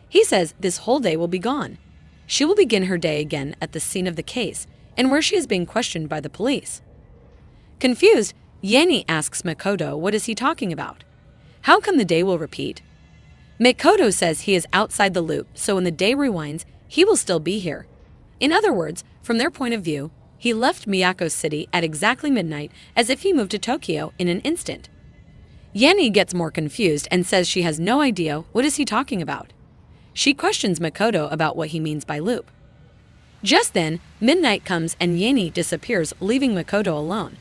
He says this whole day will be gone. She will begin her day again at the scene of the case, and where she is being questioned by the police. Confused, Yanni asks Makoto what is he talking about. How come the day will repeat? Makoto says he is outside the loop, so when the day rewinds, he will still be here. In other words, from their point of view, he left Miyako City at exactly midnight as if he moved to Tokyo in an instant. Yanni gets more confused and says she has no idea what is he talking about. She questions Makoto about what he means by loop. Just then, midnight comes and Yanni disappears, leaving Makoto alone.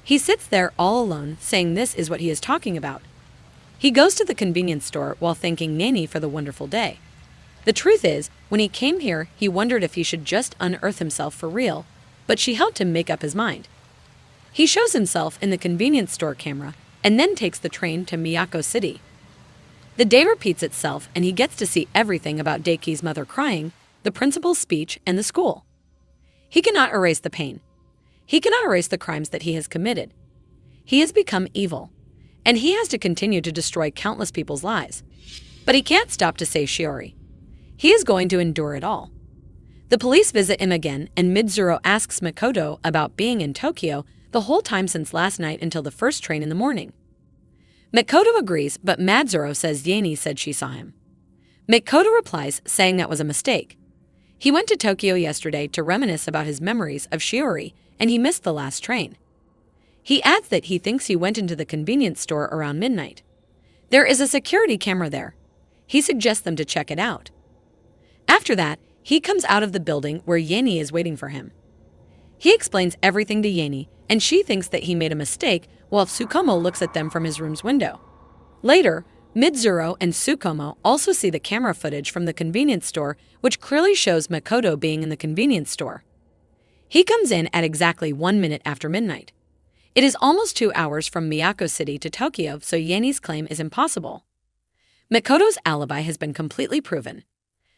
He sits there all alone, saying this is what he is talking about. He goes to the convenience store while thanking Yanni for the wonderful day. The truth is, when he came here, he wondered if he should just unearth himself for real, but she helped him make up his mind. He shows himself in the convenience store camera and then takes the train to Miyako City. The day repeats itself and he gets to see everything about Daiki's mother crying, the principal's speech, and the school. He cannot erase the pain. He cannot erase the crimes that he has committed. He has become evil, and he has to continue to destroy countless people's lives. But he can't stop to save Shiori. He is going to endure it all. The police visit him again, and Mid-Zero asks Makoto about being in Tokyo the whole time since last night until the first train in the morning. Makoto agrees, but Mad-Zero says Yanni said she saw him. Makoto replies, saying that was a mistake. He went to Tokyo yesterday to reminisce about his memories of Shiori, and he missed the last train. He adds that he thinks he went into the convenience store around midnight. There is a security camera there. He suggests them to check it out. After that, he comes out of the building where Yanni is waiting for him. He explains everything to Yanni, and she thinks that he made a mistake while Tsukumo looks at them from his room's window. Later, Mid-Zero and Tsukumo also see the camera footage from the convenience store, which clearly shows Makoto being in the convenience store. He comes in at exactly 1 minute after midnight. It is almost 2 hours from Miyako City to Tokyo, so Yanni's claim is impossible. Makoto's alibi has been completely proven.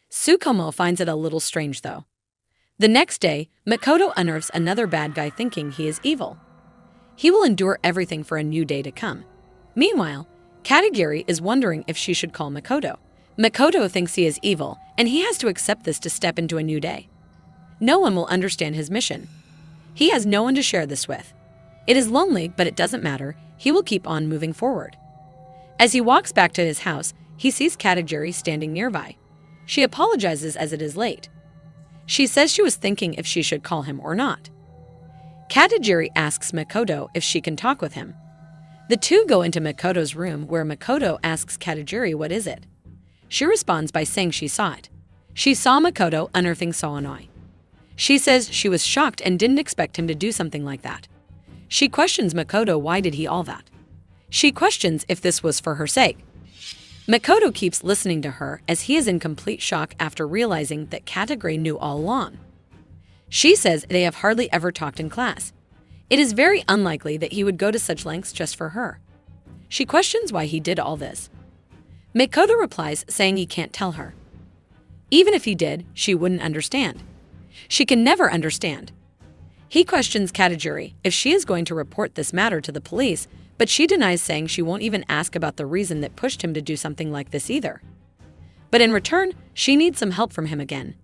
Tsukumo finds it a little strange, though. The next day, Makoto unearths another bad guy thinking he is evil. He will endure everything for a new day to come. Meanwhile, Katagiri is wondering if she should call Makoto. Makoto thinks he is evil, and he has to accept this to step into a new day. No one will understand his mission. He has no one to share this with. It is lonely, but it doesn't matter. He will keep on moving forward. As he walks back to his house, he sees Katagiri standing nearby. She apologizes as it is late. She says she was thinking if she should call him or not. Katagiri asks Makoto if she can talk with him. The two go into Makoto's room where Makoto asks Katagiri what is it. She responds by saying she saw it. She saw Makoto unearthing Soanoi. She says she was shocked and didn't expect him to do something like that. She questions Makoto why did he all that. She questions if this was for her sake. Makoto keeps listening to her as he is in complete shock after realizing that Katagiri knew all along. She says they have hardly ever talked in class. It is very unlikely that he would go to such lengths just for her. She questions why he did all this. Makoto replies saying he can't tell her. Even if he did, she wouldn't understand. She can never understand. He questions Katajiri if she is going to report this matter to the police, but she denies, saying she won't even ask about the reason that pushed him to do something like this either. But in return, she needs some help from him again.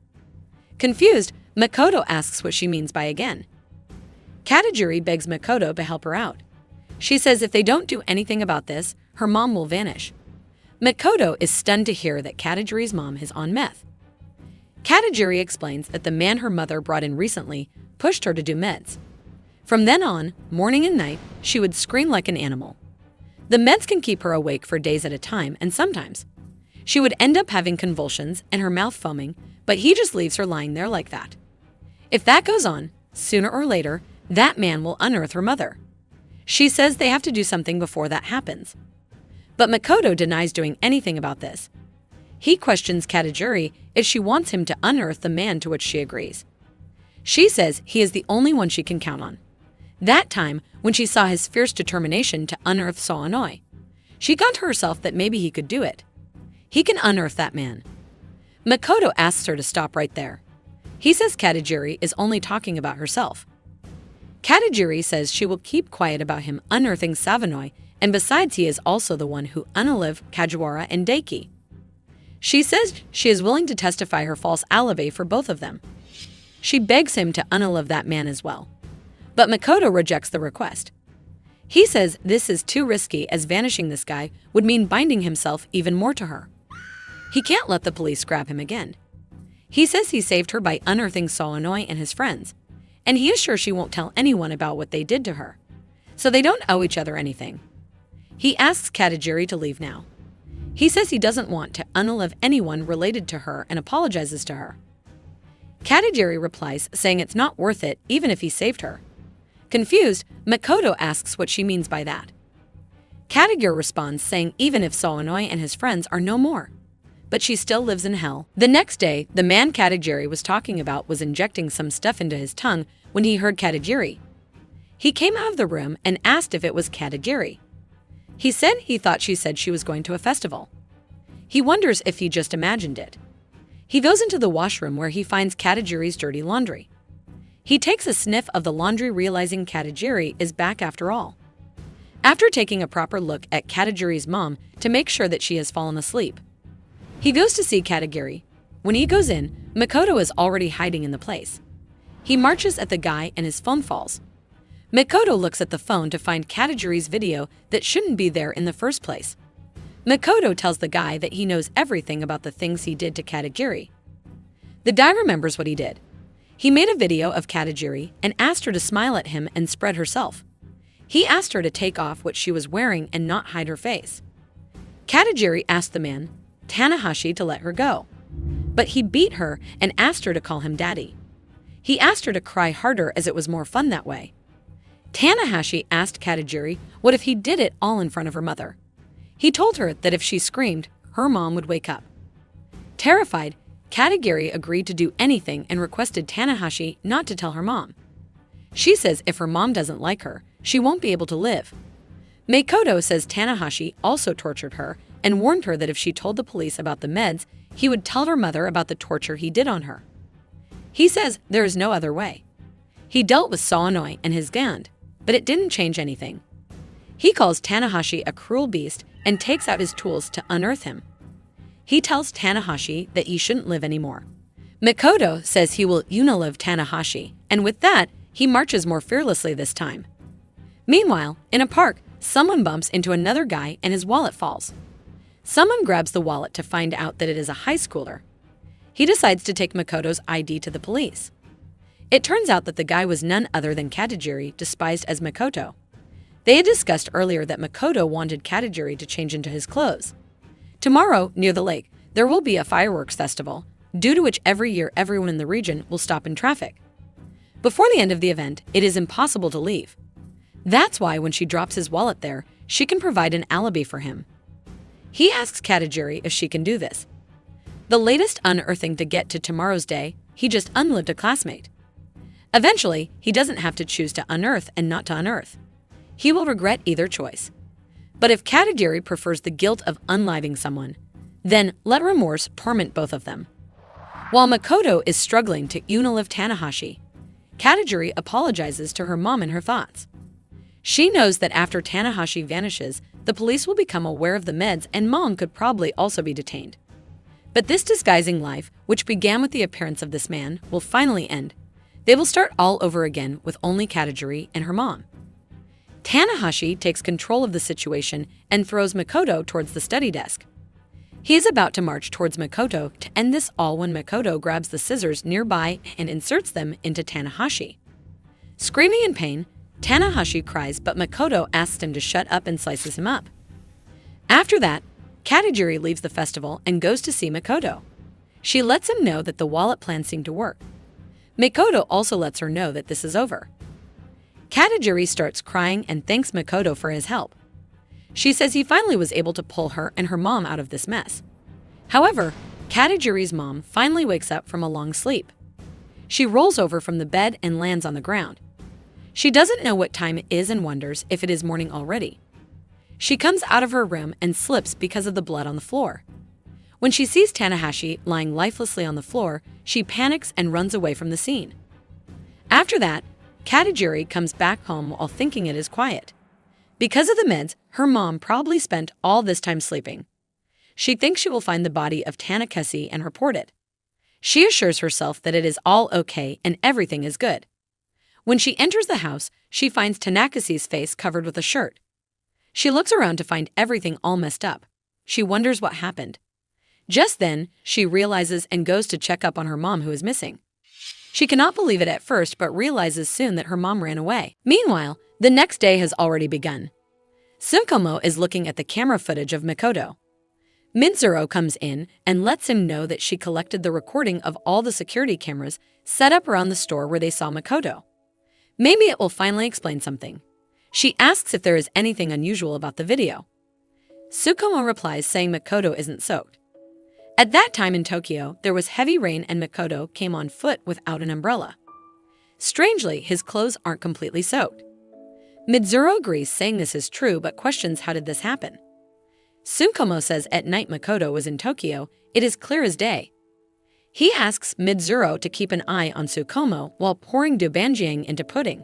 Confused, Makoto asks what she means by again. Katajiri begs Makoto to help her out. She says if they don't do anything about this, her mom will vanish. Makoto is stunned to hear that Katajiri's mom is on meth. Katajiri explains that the man her mother brought in recently pushed her to do meds. From then on, morning and night, she would scream like an animal. The meds can keep her awake for days at a time, and sometimes she would end up having convulsions and her mouth foaming, but he just leaves her lying there like that. If that goes on, sooner or later, that man will unearth her mother. She says they have to do something before that happens. But Makoto denies doing anything about this. He questions Katajiri if she wants him to unearth the man, to which she agrees. She says he is the only one she can count on. That time, when she saw his fierce determination to unearth Soanoi, she got to herself that maybe he could do it. He can unearth that man. Makoto asks her to stop right there. He says Katajiri is only talking about herself. Katajiri says she will keep quiet about him unearthing Savanoi, and besides he is also the one who unalived Kajiwara and Daiki. She says she is willing to testify her false alibi for both of them. She begs him to unalive that man as well. But Makoto rejects the request. He says this is too risky, as vanishing this guy would mean binding himself even more to her. He can't let the police grab him again. He says he saved her by unearthing Soanoi and his friends, and he is sure she won't tell anyone about what they did to her, so they don't owe each other anything. He asks Katajiri to leave now. He says he doesn't want to unalive anyone related to her and apologizes to her. Katajiri replies saying it's not worth it even if he saved her. Confused, Makoto asks what she means by that. Katajiri responds saying even if Soanoi and his friends are no more, but she still lives in hell. The next day, the man Katajiri was talking about was injecting some stuff into his tongue when he heard Katajiri. He came out of the room and asked if it was Katajiri. He said he thought she said she was going to a festival. He wonders if he just imagined it. He goes into the washroom where he finds Katajiri's dirty laundry. He takes a sniff of the laundry, realizing Katajiri is back after all. After taking a proper look at Katajiri's mom to make sure that she has fallen asleep, he goes to see Katajiri. When he goes in, Makoto is already hiding in the place. He marches at the guy and his phone falls. Makoto looks at the phone to find Katajiri's video that shouldn't be there in the first place. Makoto tells the guy that he knows everything about the things he did to Katajiri. The guy remembers what he did. He made a video of Katajiri and asked her to smile at him and spread herself. He asked her to take off what she was wearing and not hide her face. Katajiri asked the man, Tanahashi, to let her go, but he beat her and asked her to call him daddy. He asked her to cry harder as it was more fun that way. Tanahashi asked Katajiri what if he did it all in front of her mother. He told her that if she screamed, her mom would wake up. Terrified, Katajiri agreed to do anything and requested Tanahashi not to tell her mom. She says if her mom doesn't like her, she won't be able to live. Makoto says Tanahashi also tortured her and warned her that if she told the police about the meds, he would tell her mother about the torture he did on her. He says there is no other way. He dealt with Soanoi and his gang, but it didn't change anything. He calls Tanahashi a cruel beast and takes out his tools to unearth him. He tells Tanahashi that he shouldn't live anymore. Makoto says he will unalive Tanahashi, and with that, he marches more fearlessly this time. Meanwhile, in a park, someone bumps into another guy and his wallet falls. Someone grabs the wallet to find out that it is a high schooler. He decides to take Makoto's ID to the police. It turns out that the guy was none other than Katajiri, disguised as Makoto. They had discussed earlier that Makoto wanted Katajiri to change into his clothes. Tomorrow, near the lake, there will be a fireworks festival, due to which every year everyone in the region will stop in traffic. Before the end of the event, it is impossible to leave. That's why when she drops his wallet there, she can provide an alibi for him. He asks Katajiri if she can do this. The latest unearthing to get to tomorrow's day, he just unlived a classmate. Eventually, he doesn't have to choose to unearth and not to unearth. He will regret either choice. But if Katagiri prefers the guilt of unliving someone, then let remorse torment both of them. While Makoto is struggling to unalive Tanahashi, Katagiri apologizes to her mom in her thoughts. She knows that after Tanahashi vanishes, the police will become aware of the meds and mom could probably also be detained. But this disguising life, which began with the appearance of this man, will finally end. They will start all over again with only Katagiri and her mom. Tanahashi takes control of the situation and throws Makoto towards the study desk. He is about to march towards Makoto to end this all when Makoto grabs the scissors nearby and inserts them into Tanahashi. Screaming in pain, Tanahashi cries, but Makoto asks him to shut up and slices him up. After that, Katagiri leaves the festival and goes to see Makoto. She lets him know that the wallet plan seemed to work. Makoto also lets her know that this is over. Katagiri starts crying and thanks Makoto for his help. She says he finally was able to pull her and her mom out of this mess. However, Katagiri's mom finally wakes up from a long sleep. She rolls over from the bed and lands on the ground. She doesn't know what time it is and wonders if it is morning already. She comes out of her room and slips because of the blood on the floor. When she sees Tanahashi lying lifelessly on the floor, she panics and runs away from the scene. After that, Katagiri comes back home while thinking it is quiet. Because of the meds, her mom probably spent all this time sleeping. She thinks she will find the body of Tanahashi and report it. She assures herself that it is all okay and everything is good. When she enters the house, she finds Tanakashi's face covered with a shirt. She looks around to find everything all messed up. She wonders what happened. Just then, she realizes and goes to check up on her mom who is missing. She cannot believe it at first but realizes soon that her mom ran away. Meanwhile, the next day has already begun. Tsukumo is looking at the camera footage of Makoto. Mitsuru comes in and lets him know that she collected the recording of all the security cameras set up around the store where they saw Makoto. Maybe it will finally explain something. She asks if there is anything unusual about the video. Tsukumo replies saying Makoto isn't soaked. At that time in Tokyo, there was heavy rain and Makoto came on foot without an umbrella. Strangely, his clothes aren't completely soaked. Mitsuru agrees saying this is true but questions how did this happen. Tsukumo says at night Makoto was in Tokyo, it is clear as day. He asks Mitsuru to keep an eye on Tsukumo while pouring dobanjiang into pudding.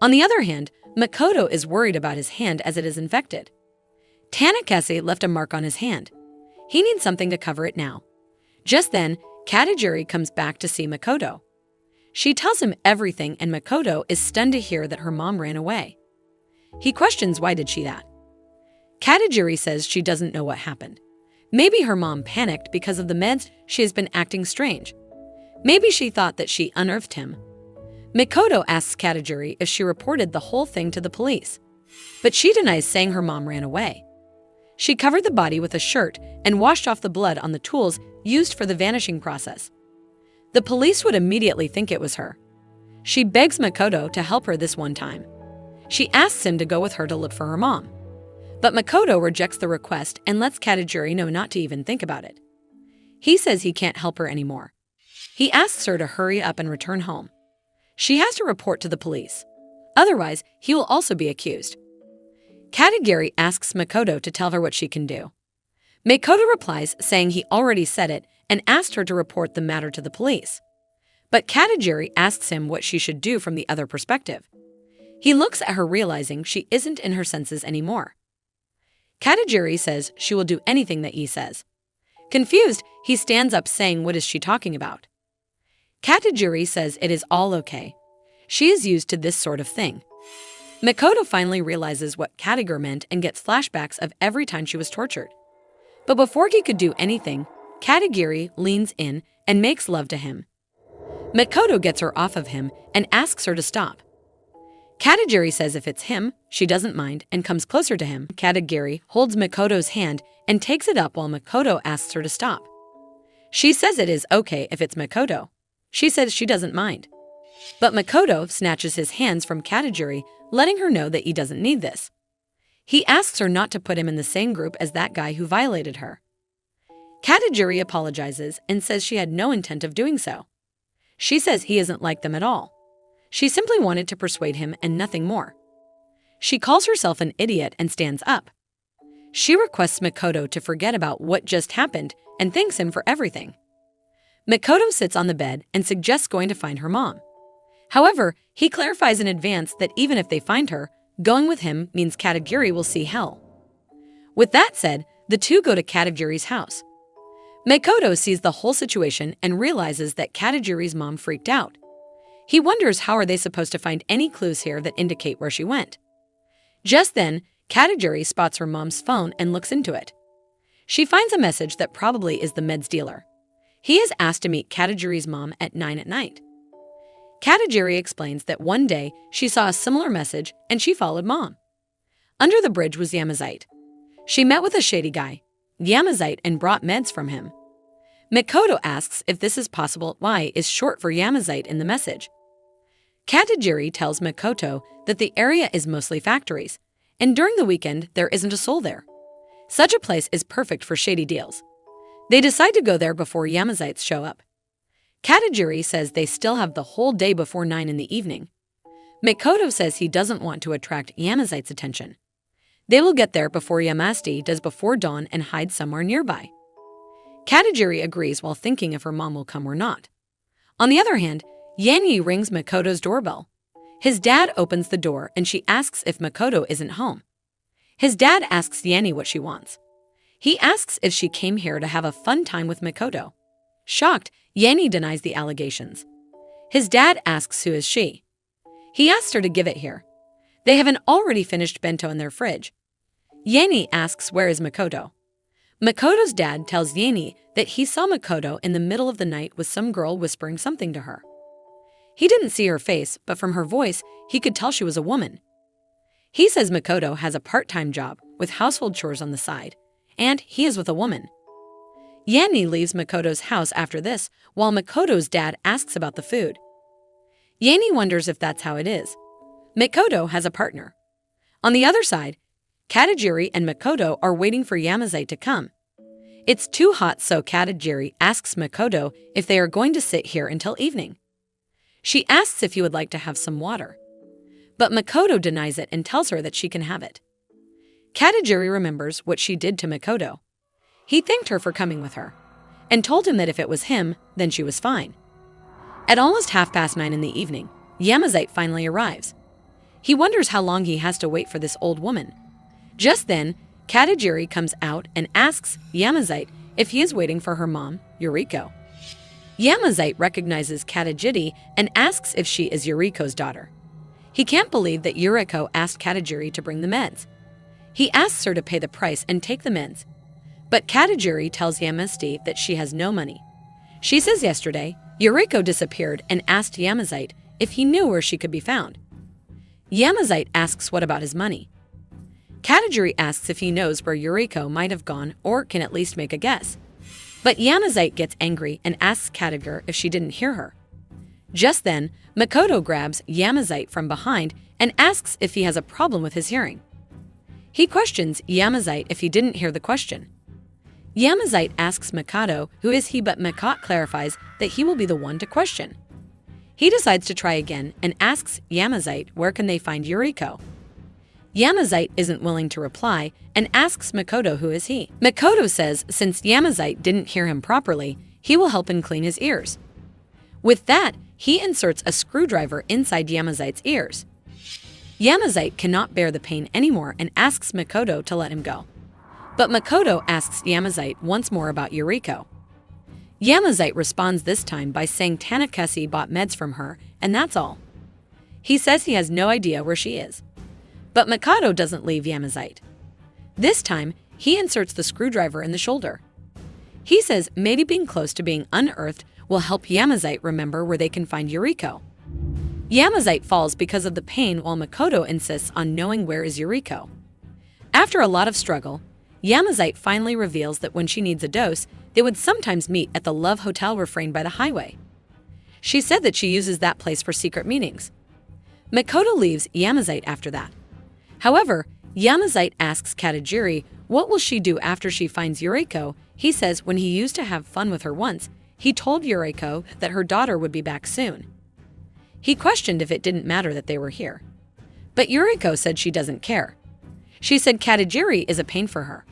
On the other hand, Makoto is worried about his hand as it is infected. Tanakashi left a mark on his hand. He needs something to cover it now. Just then, Katagiri comes back to see Makoto. She tells him everything and Makoto is stunned to hear that her mom ran away. He questions why did she that. Katagiri says she doesn't know what happened. Maybe her mom panicked because of the meds, she has been acting strange. Maybe she thought that she unearthed him. Makoto asks Katagiri if she reported the whole thing to the police, but she denies saying her mom ran away. She covered the body with a shirt and washed off the blood on the tools used for the vanishing process. The police would immediately think it was her. She begs Makoto to help her this one time. She asks him to go with her to look for her mom. But Makoto rejects the request and lets Katagiri know not to even think about it. He says he can't help her anymore. He asks her to hurry up and return home. She has to report to the police. Otherwise, he will also be accused. Katagiri asks Makoto to tell her what she can do. Makoto replies saying he already said it and asked her to report the matter to the police. But Katagiri asks him what she should do from the other perspective. He looks at her realizing she isn't in her senses anymore. Katagiri says she will do anything that he says. Confused, he stands up saying what is she talking about. Katagiri says it is all okay. She is used to this sort of thing. Makoto finally realizes what Katagiri meant and gets flashbacks of every time she was tortured. But before he could do anything, Katagiri leans in and makes love to him. Makoto gets her off of him and asks her to stop. Katagiri says if it's him, she doesn't mind and comes closer to him. Katagiri holds Makoto's hand and takes it up while Makoto asks her to stop. She says it is okay if it's Makoto. She says she doesn't mind. But Makoto snatches his hands from Katagiri, letting her know that he doesn't need this. He asks her not to put him in the same group as that guy who violated her. Katagiri apologizes and says she had no intent of doing so. She says he isn't like them at all. She simply wanted to persuade him and nothing more. She calls herself an idiot and stands up. She requests Makoto to forget about what just happened and thanks him for everything. Makoto sits on the bed and suggests going to find her mom. However, he clarifies in advance that even if they find her, going with him means Katagiri will see hell. With that said, the two go to Katagiri's house. Makoto sees the whole situation and realizes that Katagiri's mom freaked out. He wonders how are they supposed to find any clues here that indicate where she went. Just then, Katagiri spots her mom's phone and looks into it. She finds a message that probably is the meds dealer. He is asked to meet Katagiri's mom at 9 at night. Katagiri explains that one day she saw a similar message and she followed mom. Under the bridge was Yamazite. She met with a shady guy, Yamazite, and brought meds from him. Makoto asks if this is possible. Y is short for Yamazite in the message. Katagiri tells Makoto that the area is mostly factories, and during the weekend there isn't a soul there. Such a place is perfect for shady deals. They decide to go there before Yamazites show up. Katagiri says they still have the whole day before 9 in the evening. Makoto says he doesn't want to attract Yamazite's attention. They will get there before Yamasti does before dawn and hide somewhere nearby. Katagiri agrees while thinking if her mom will come or not. On the other hand, Yanni rings Makoto's doorbell. His dad opens the door and she asks if Makoto isn't home. His dad asks Yanni what she wants. He asks if she came here to have a fun time with Makoto. Shocked, Yanni denies the allegations. His dad asks who is she. He asks her to give it here. They have an already finished bento in their fridge. Yanni asks where is Makoto. Makoto's dad tells Yanni that he saw Makoto in the middle of the night with some girl whispering something to her. He didn't see her face, but from her voice, he could tell she was a woman. He says Makoto has a part-time job with household chores on the side, and he is with a woman. Yanni leaves Makoto's house after this, while Makoto's dad asks about the food. Yanni wonders if that's how it is. Makoto has a partner. On the other side, Katagiri and Makoto are waiting for Yamazite to come. It's too hot, so Katagiri asks Makoto if they are going to sit here until evening. She asks if he would like to have some water. But Makoto denies it and tells her that she can have it. Katagiri remembers what she did to Makoto. He thanked her for coming with her, and told him that if it was him, then she was fine. At almost 9:30 in the evening, Yamazite finally arrives. He wonders how long he has to wait for this old woman. Just then, Katagiri comes out and asks Yamazite if he is waiting for her mom, Yuriko. Yamazite recognizes Katagiri and asks if she is Yuriko's daughter. He can't believe that Yuriko asked Katagiri to bring the meds. He asks her to pay the price and take the meds. But Katagiri tells Yamasti that she has no money. She says yesterday, Yuriko disappeared and asked Yamazite if he knew where she could be found. Yamazite asks what about his money. Katagiri asks if he knows where Yuriko might have gone or can at least make a guess. But Yamazite gets angry and asks Katagiri if she didn't hear her. Just then, Makoto grabs Yamazite from behind and asks if he has a problem with his hearing. He questions Yamazite if he didn't hear the question. Yamazite asks Makoto who is he, but Makoto clarifies that he will be the one to question. He decides to try again and asks Yamazite where can they find Yuriko. Yamazite isn't willing to reply and asks Makoto who is he. Makoto says since Yamazite didn't hear him properly, he will help him clean his ears. With that, he inserts a screwdriver inside Yamazite's ears. Yamazite cannot bear the pain anymore and asks Makoto to let him go. But Makoto asks Yamazite once more about Yuriko. Yamazite responds this time by saying Tanakasi bought meds from her, and that's all. He says he has no idea where she is. But Makoto doesn't leave Yamazite. This time, he inserts the screwdriver in the shoulder. He says maybe being close to being unearthed will help Yamazite remember where they can find Yuriko. Yamazite falls because of the pain while Makoto insists on knowing where is Yuriko. After a lot of struggle, Yamazite finally reveals that when she needs a dose, they would sometimes meet at the Love Hotel refrain by the highway. She said that she uses that place for secret meetings. Makoto leaves Yamazite after that. However, Yamazite asks Katagiri what will she do after she finds Yuriko. He says when he used to have fun with her once, he told Yuriko that her daughter would be back soon. He questioned if it didn't matter that they were here. But Yuriko said she doesn't care. She said Katajiri is a pain for her.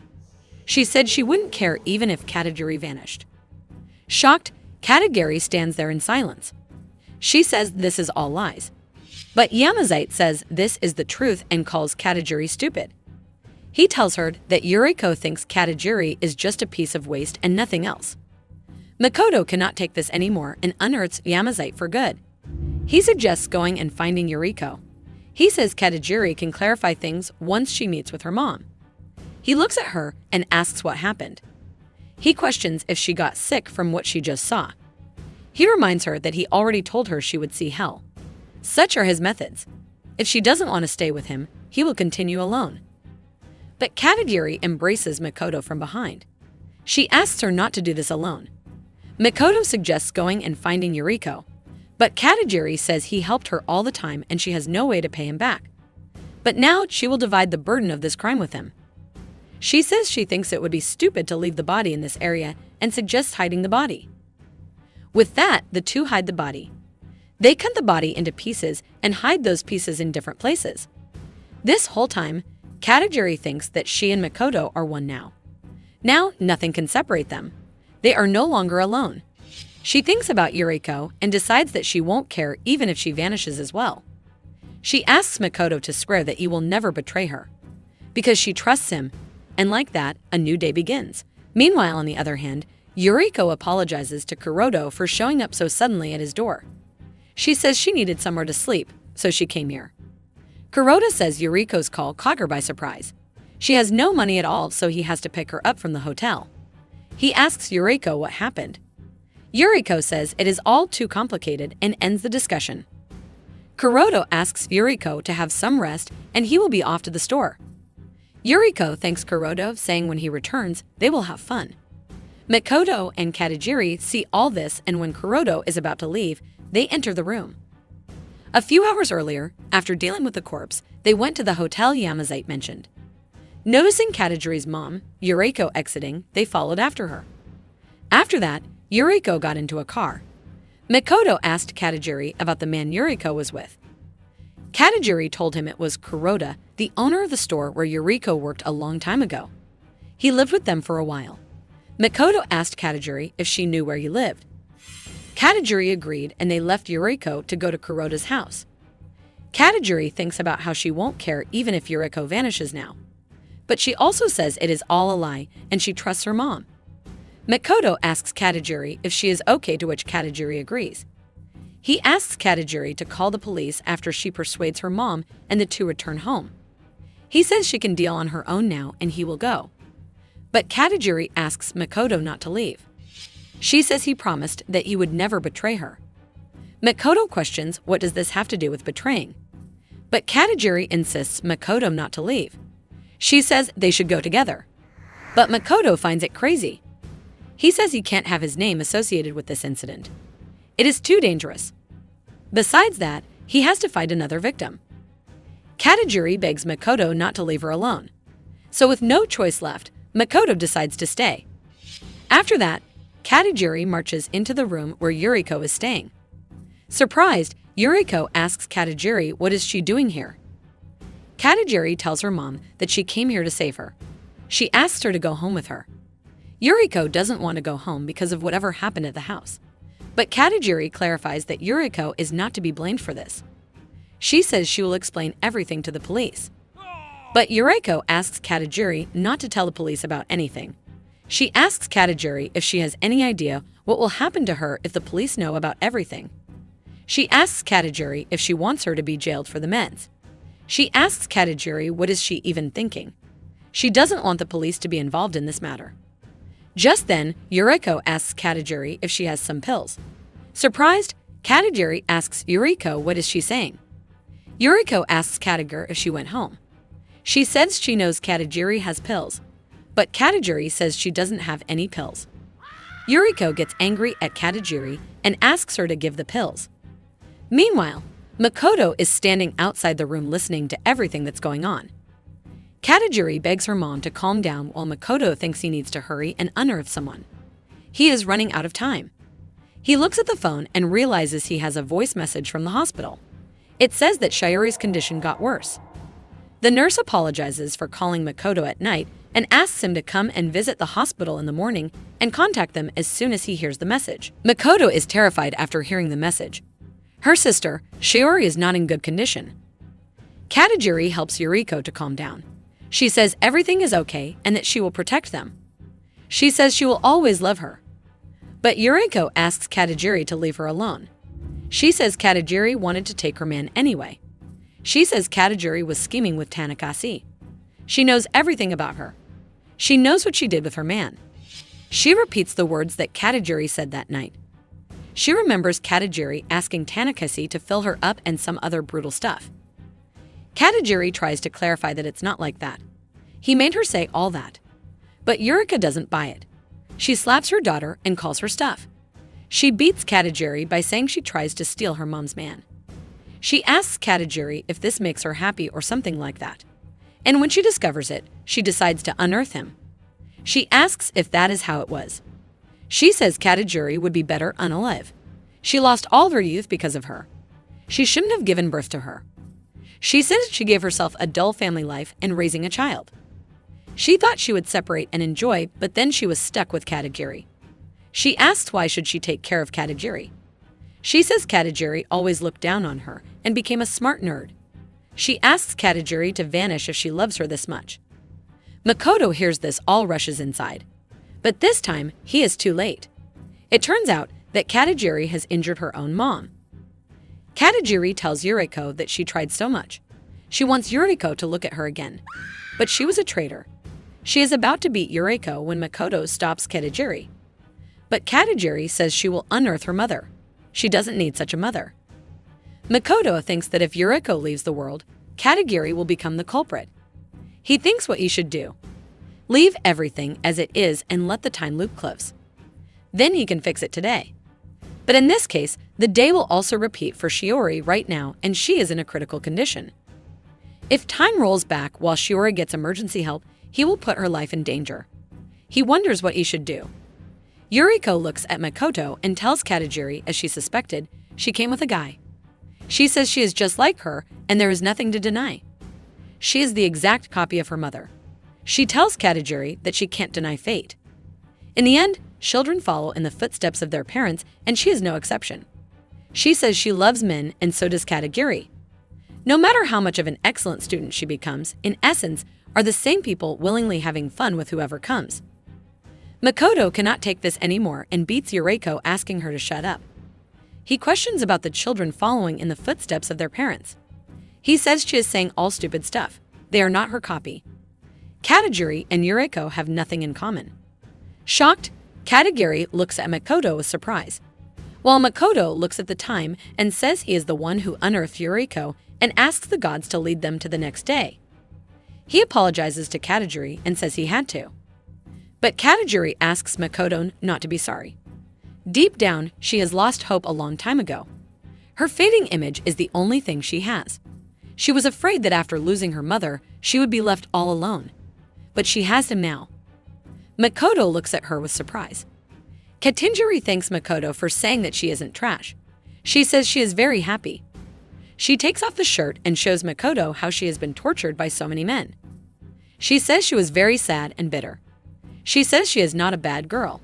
She said she wouldn't care even if Katajiri vanished. Shocked, Katajiri stands there in silence. She says this is all lies. But Yamazite says this is the truth and calls Katajiri stupid. He tells her that Yuriko thinks Katajiri is just a piece of waste and nothing else. Makoto cannot take this anymore and unearths Yamazite for good. He suggests going and finding Yuriko. He says Katajiri can clarify things once she meets with her mom. He looks at her and asks what happened. He questions if she got sick from what she just saw. He reminds her that he already told her she would see hell. Such are his methods. If she doesn't want to stay with him, he will continue alone. But Katajiri embraces Makoto from behind. She asks her not to do this alone. Makoto suggests going and finding Yuriko, but Katajiri says he helped her all the time and she has no way to pay him back. But now she will divide the burden of this crime with him. She says she thinks it would be stupid to leave the body in this area and suggests hiding the body. With that, the two hide the body. They cut the body into pieces and hide those pieces in different places. This whole time, Katajiri thinks that she and Makoto are one now. Now, nothing can separate them. They are no longer alone. She thinks about Yuriko and decides that she won't care even if she vanishes as well. She asks Makoto to swear that he will never betray her, because she trusts him, and like that, a new day begins. Meanwhile, on the other hand, Yuriko apologizes to Kuroto for showing up so suddenly at his door. She says she needed somewhere to sleep, so she came here. Kuroto says Yuriko's call caught her by surprise. She has no money at all, so he has to pick her up from the hotel. He asks Yuriko what happened. Yuriko says it is all too complicated and ends the discussion. Kuroto asks Yuriko to have some rest and he will be off to the store. Yuriko thanks Kuroto, saying when he returns, they will have fun. Makoto and Katajiri see all this, and when Kuroto is about to leave, they enter the room. A few hours earlier, after dealing with the corpse, they went to the hotel Yamazite mentioned. Noticing Katajiri's mom, Yuriko, exiting, they followed after her. After that, Yuriko got into a car. Makoto asked Katajiri about the man Yuriko was with. Katajiri told him it was Kuroto, the owner of the store where Yuriko worked a long time ago. He lived with them for a while. Makoto asked Katajiri if she knew where he lived. Katajiri agreed and they left Yuriko to go to Kuroto's house. Katajiri thinks about how she won't care even if Yuriko vanishes now. But she also says it is all a lie and she trusts her mom. Makoto asks Katajiri if she is okay, to which Katajiri agrees. He asks Katajiri to call the police after she persuades her mom and the two return home. He says she can deal on her own now and he will go. But Katajiri asks Makoto not to leave. She says he promised that he would never betray her. Makoto questions what does this have to do with betraying. But Katajiri insists Makoto not to leave. She says they should go together. But Makoto finds it crazy. He says he can't have his name associated with this incident. It is too dangerous. Besides that, he has to find another victim. Katajiri begs Makoto not to leave her alone. So with no choice left, Makoto decides to stay. After that, Katajiri marches into the room where Yuriko is staying. Surprised, Yuriko asks Katajiri what is she doing here. Katajiri tells her mom that she came here to save her. She asks her to go home with her. Yuriko doesn't want to go home because of whatever happened at the house. But Katajiri clarifies that Yuriko is not to be blamed for this. She says she will explain everything to the police. But Yuriko asks Katajiri not to tell the police about anything. She asks Katajiri if she has any idea what will happen to her if the police know about everything. She asks Katajiri if she wants her to be jailed for the meds. She asks Katajiri what is she even thinking. She doesn't want the police to be involved in this matter. Just then, Yuriko asks Katajiri if she has some pills. Surprised, Katajiri asks Yuriko what is she saying. Yuriko asks Katajiri if she went home. She says she knows Katajiri has pills, but Katajiri says she doesn't have any pills. Yuriko gets angry at Katajiri and asks her to give the pills. Meanwhile, Makoto is standing outside the room listening to everything that's going on. Katajiri begs her mom to calm down while Makoto thinks he needs to hurry and unearth someone. He is running out of time. He looks at the phone and realizes he has a voice message from the hospital. It says that Shiori's condition got worse. The nurse apologizes for calling Makoto at night and asks him to come and visit the hospital in the morning and contact them as soon as he hears the message. Makoto is terrified after hearing the message. Her sister, Shiori, is not in good condition. Katajiri helps Yuriko to calm down. She says everything is okay and that she will protect them. She says she will always love her. But Yuriko asks Katajiri to leave her alone. She says Katajiri wanted to take her man anyway. She says Katajiri was scheming with Tanakasi. She knows everything about her. She knows what she did with her man. She repeats the words that Katajiri said that night. She remembers Katajiri asking Tanakasi to fill her up and some other brutal stuff. Katajiri tries to clarify that it's not like that. He made her say all that. But Yurika doesn't buy it. She slaps her daughter and calls her stuff. She beats Katajiri by saying she tries to steal her mom's man. She asks Katajiri if this makes her happy or something like that. And when she discovers it, she decides to unearth him. She asks if that is how it was. She says Katajiri would be better unalive. She lost all of her youth because of her. She shouldn't have given birth to her. She says she gave herself a dull family life and raising a child. She thought she would separate and enjoy, but then she was stuck with Katajiri. She asks why should she take care of Katajiri. She says Katajiri always looked down on her and became a smart nerd. She asks Katajiri to vanish if she loves her this much. Makoto hears this, all rushes inside. But this time, he is too late. It turns out that Katajiri has injured her own mom. Katajiri tells Yuriko that she tried so much. She wants Yuriko to look at her again. But she was a traitor. She is about to beat Yuriko when Makoto stops Katajiri. But Katajiri says she will unearth her mother. She doesn't need such a mother. Makoto thinks that if Yuriko leaves the world, Katajiri will become the culprit. He thinks what he should do. Leave everything as it is and let the time loop close. Then he can fix it today. But in this case, the day will also repeat for Shiori right now, and she is in a critical condition. If time rolls back while Shiori gets emergency help, he will put her life in danger. He wonders what he should do. Yuriko looks at Makoto and tells Katajiri, as she suspected, she came with a guy. She says she is just like her, and there is nothing to deny. She is the exact copy of her mother. She tells Katajiri that she can't deny fate. In the end, children follow in the footsteps of their parents, and she is no exception. She says she loves men, and so does Katajiri. No matter how much of an excellent student she becomes, in essence, are the same people willingly having fun with whoever comes. Makoto cannot take this anymore and beats Yuriko, asking her to shut up. He questions about the children following in the footsteps of their parents. He says she is saying all stupid stuff. They are not her copy. Katajiri and Yuriko have nothing in common. Shocked, Katajiri looks at Makoto with surprise, while Makoto looks at the time and says he is the one who unearthed Yuriko and asks the gods to lead them to the next day. He apologizes to Katajiri and says he had to. But Katajiri asks Makoto not to be sorry. Deep down, she has lost hope a long time ago. Her fading image is the only thing she has. She was afraid that after losing her mother, she would be left all alone. But she has him now. Makoto looks at her with surprise. Katajiri thanks Makoto for saying that she isn't trash. She says she is very happy. She takes off the shirt and shows Makoto how she has been tortured by so many men. She says she was very sad and bitter. She says she is not a bad girl.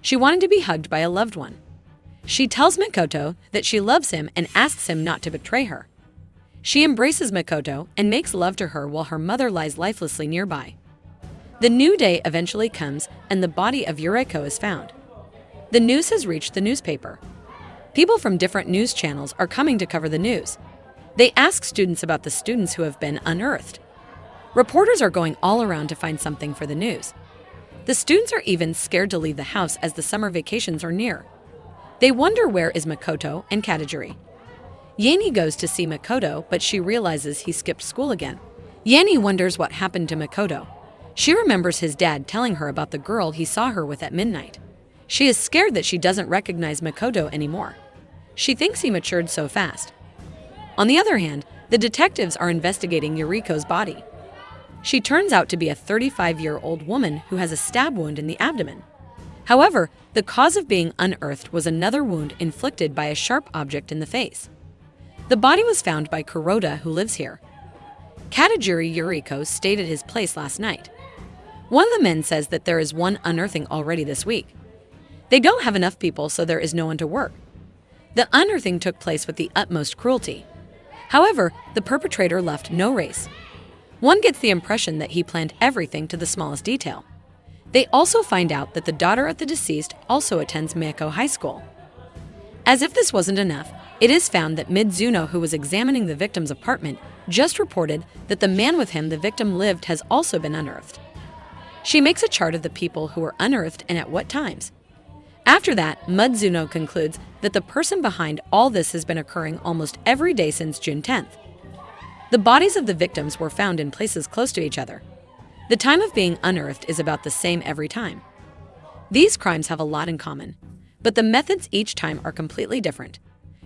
She wanted to be hugged by a loved one. She tells Makoto that she loves him and asks him not to betray her. She embraces Makoto and makes love to her while her mother lies lifelessly nearby. The new day eventually comes and the body of Yuriko is found. The news has reached the newspaper. People from different news channels are coming to cover the news. They ask students about the students who have been unearthed. Reporters are going all around to find something for the news. The students are even scared to leave the house as the summer vacations are near. They wonder where is Makoto and Katajiri. Yanni goes to see Makoto, but she realizes he skipped school again. Yanni wonders what happened to Makoto. She remembers his dad telling her about the girl he saw her with at midnight. She is scared that she doesn't recognize Makoto anymore. She thinks he matured so fast. On the other hand, the detectives are investigating Yuriko's body. She turns out to be a 35-year-old woman who has a stab wound in the abdomen. However, the cause of being unearthed was another wound inflicted by a sharp object in the face. The body was found by Kuroda, who lives here. Katajiri Yuriko stayed at his place last night. One of the men says that there is one unearthing already this week. They don't have enough people, so there is no one to work. The unearthing took place with the utmost cruelty. However, the perpetrator left no race. One gets the impression that he planned everything to the smallest detail. They also find out that the daughter of the deceased also attends Mako High School. As if this wasn't enough, it is found that Midzuno, who was examining the victim's apartment, just reported that the man with him the victim lived has also been unearthed. She makes a chart of the people who were unearthed and at what times. After that, Midzuno concludes that the person behind all this has been occurring almost every day since June 10th. The bodies of the victims were found in places close to each other. The time of being unearthed is about the same every time. These crimes have a lot in common, but the methods each time are completely different.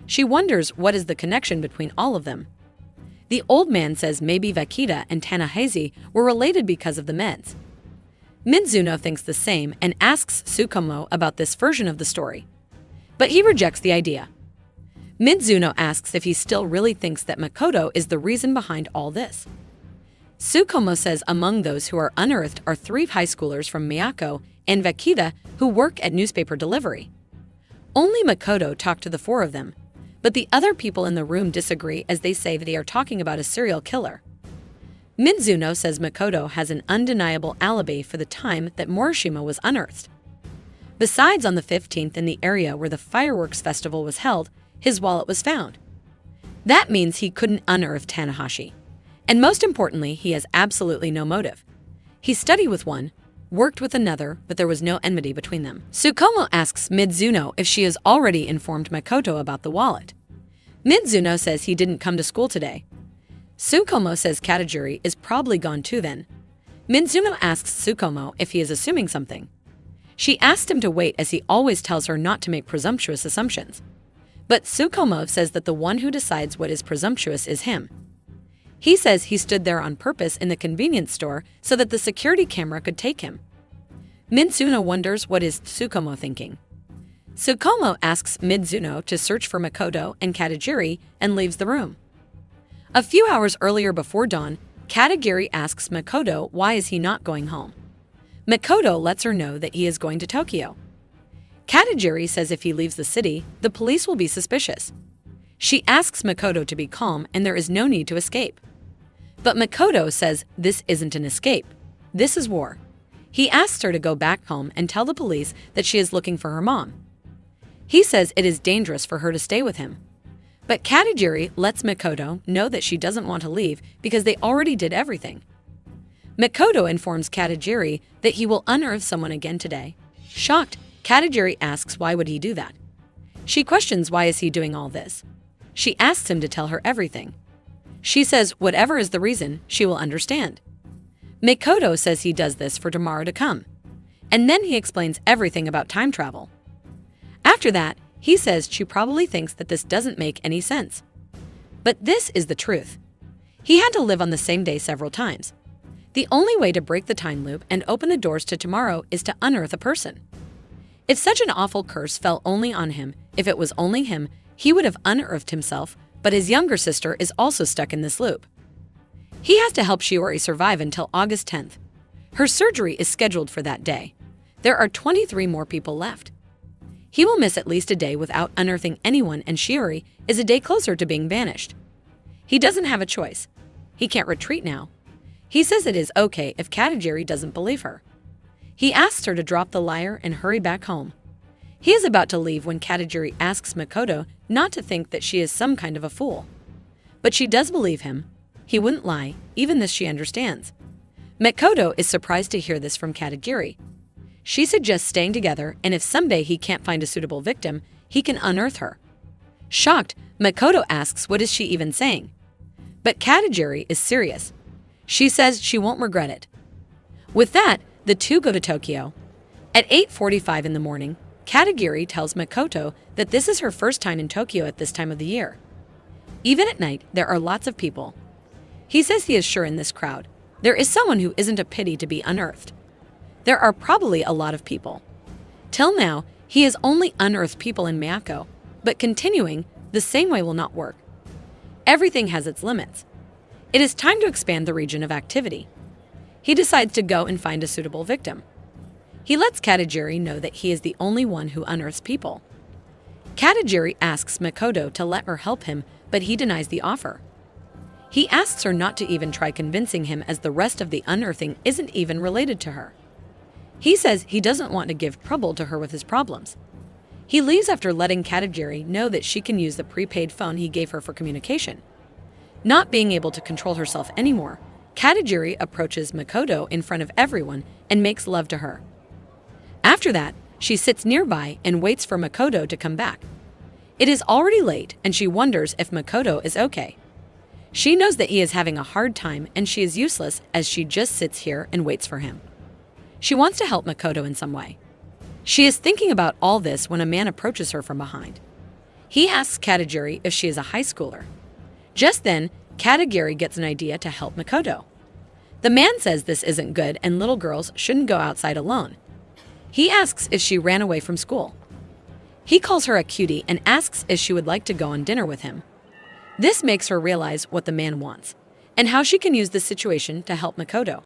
She wonders what is the connection between all of them. The old man says maybe Vakita and Tanahashi were related because of the meds. Midzuno thinks the same and asks Tsukumo about this version of the story. But he rejects the idea. Midzuno asks if he still really thinks that Makoto is the reason behind all this. Tsukumo says among those who are unearthed are 3 high schoolers from Miyako and Vakita who work at newspaper delivery. Only Makoto talked to the 4 of them, but the other people in the room disagree as they say they are talking about a serial killer. Midzuno says Makoto has an undeniable alibi for the time that Morishima was unearthed. Besides, on the 15th in the area where the fireworks festival was held, his wallet was found. That means he couldn't unearth Tanahashi. And most importantly, he has absolutely no motive. He studied with one, worked with another, but there was no enmity between them. Tsukumo asks Midzuno if she has already informed Makoto about the wallet. Midzuno says he didn't come to school today. Tsukumo says Katajiri is probably gone too then. Midzuno asks Tsukumo if he is assuming something. She asked him to wait as he always tells her not to make presumptuous assumptions. But Tsukumo says that the one who decides what is presumptuous is him. He says he stood there on purpose in the convenience store so that the security camera could take him. Midzuno wonders what is Tsukumo thinking. Tsukumo asks Midzuno to search for Makoto and Katajiri and leaves the room. A few hours earlier before dawn, Katajiri asks Makoto why is he not going home. Makoto lets her know that he is going to Tokyo. Katajiri says if he leaves the city, the police will be suspicious. She asks Makoto to be calm and there is no need to escape. But Makoto says this isn't an escape. This is war. He asks her to go back home and tell the police that she is looking for her mom. He says it is dangerous for her to stay with him. But Katajiri lets Makoto know that she doesn't want to leave because they already did everything. Makoto informs Katajiri that he will unearth someone again today. Shocked, Katajiri asks why would he do that. She questions why is he doing all this. She asks him to tell her everything. She says whatever is the reason, she will understand. Makoto says he does this for tomorrow to come. And then he explains everything about time travel. After that, he says she probably thinks that this doesn't make any sense. But this is the truth. He had to live on the same day several times. The only way to break the time loop and open the doors to tomorrow is to unearth a person. If such an awful curse fell only on him, if it was only him, he would have unearthed himself, but his younger sister is also stuck in this loop. He has to help Shiori survive until August 10th. Her surgery is scheduled for that day. There are 23 more people left. He will miss at least a day without unearthing anyone, and Shiori is a day closer to being banished. He doesn't have a choice. He can't retreat now. He says it is okay if Katajiri doesn't believe her. He asks her to drop the liar and hurry back home. He is about to leave when Katajiri asks Makoto not to think that she is some kind of a fool. But she does believe him. He wouldn't lie, even this she understands. Makoto is surprised to hear this from Katajiri. She suggests staying together, and if someday he can't find a suitable victim, he can unearth her. Shocked, Makoto asks what is she even saying. But Katajiri is serious. She says she won't regret it. With that, the two go to Tokyo. At 8:45 in the morning, Katajiri tells Makoto that this is her first time in Tokyo at this time of the year. Even at night, there are lots of people. He says he is sure in this crowd, there is someone who isn't a pity to be unearthed. There are probably a lot of people. Till now, he has only unearthed people in Miyako, but continuing the same way will not work. Everything has its limits. It is time to expand the region of activity. He decides to go and find a suitable victim. He lets Katajiri know that he is the only one who unearths people. Katajiri asks Makoto to let her help him, but he denies the offer. He asks her not to even try convincing him, as the rest of the unearthing isn't even related to her. He says he doesn't want to give trouble to her with his problems. He leaves after letting Katajiri know that she can use the prepaid phone he gave her for communication. Not being able to control herself anymore, Katajiri approaches Makoto in front of everyone and makes love to her. After that, she sits nearby and waits for Makoto to come back. It is already late, and she wonders if Makoto is okay. She knows that he is having a hard time, and she is useless as she just sits here and waits for him. She wants to help Makoto in some way. She is thinking about all this when a man approaches her from behind. He asks Katajiri if she is a high schooler. Just then, Katajiri gets an idea to help Makoto. The man says this isn't good and little girls shouldn't go outside alone. He asks if she ran away from school. He calls her a cutie and asks if she would like to go on dinner with him. This makes her realize what the man wants and how she can use this situation to help Makoto.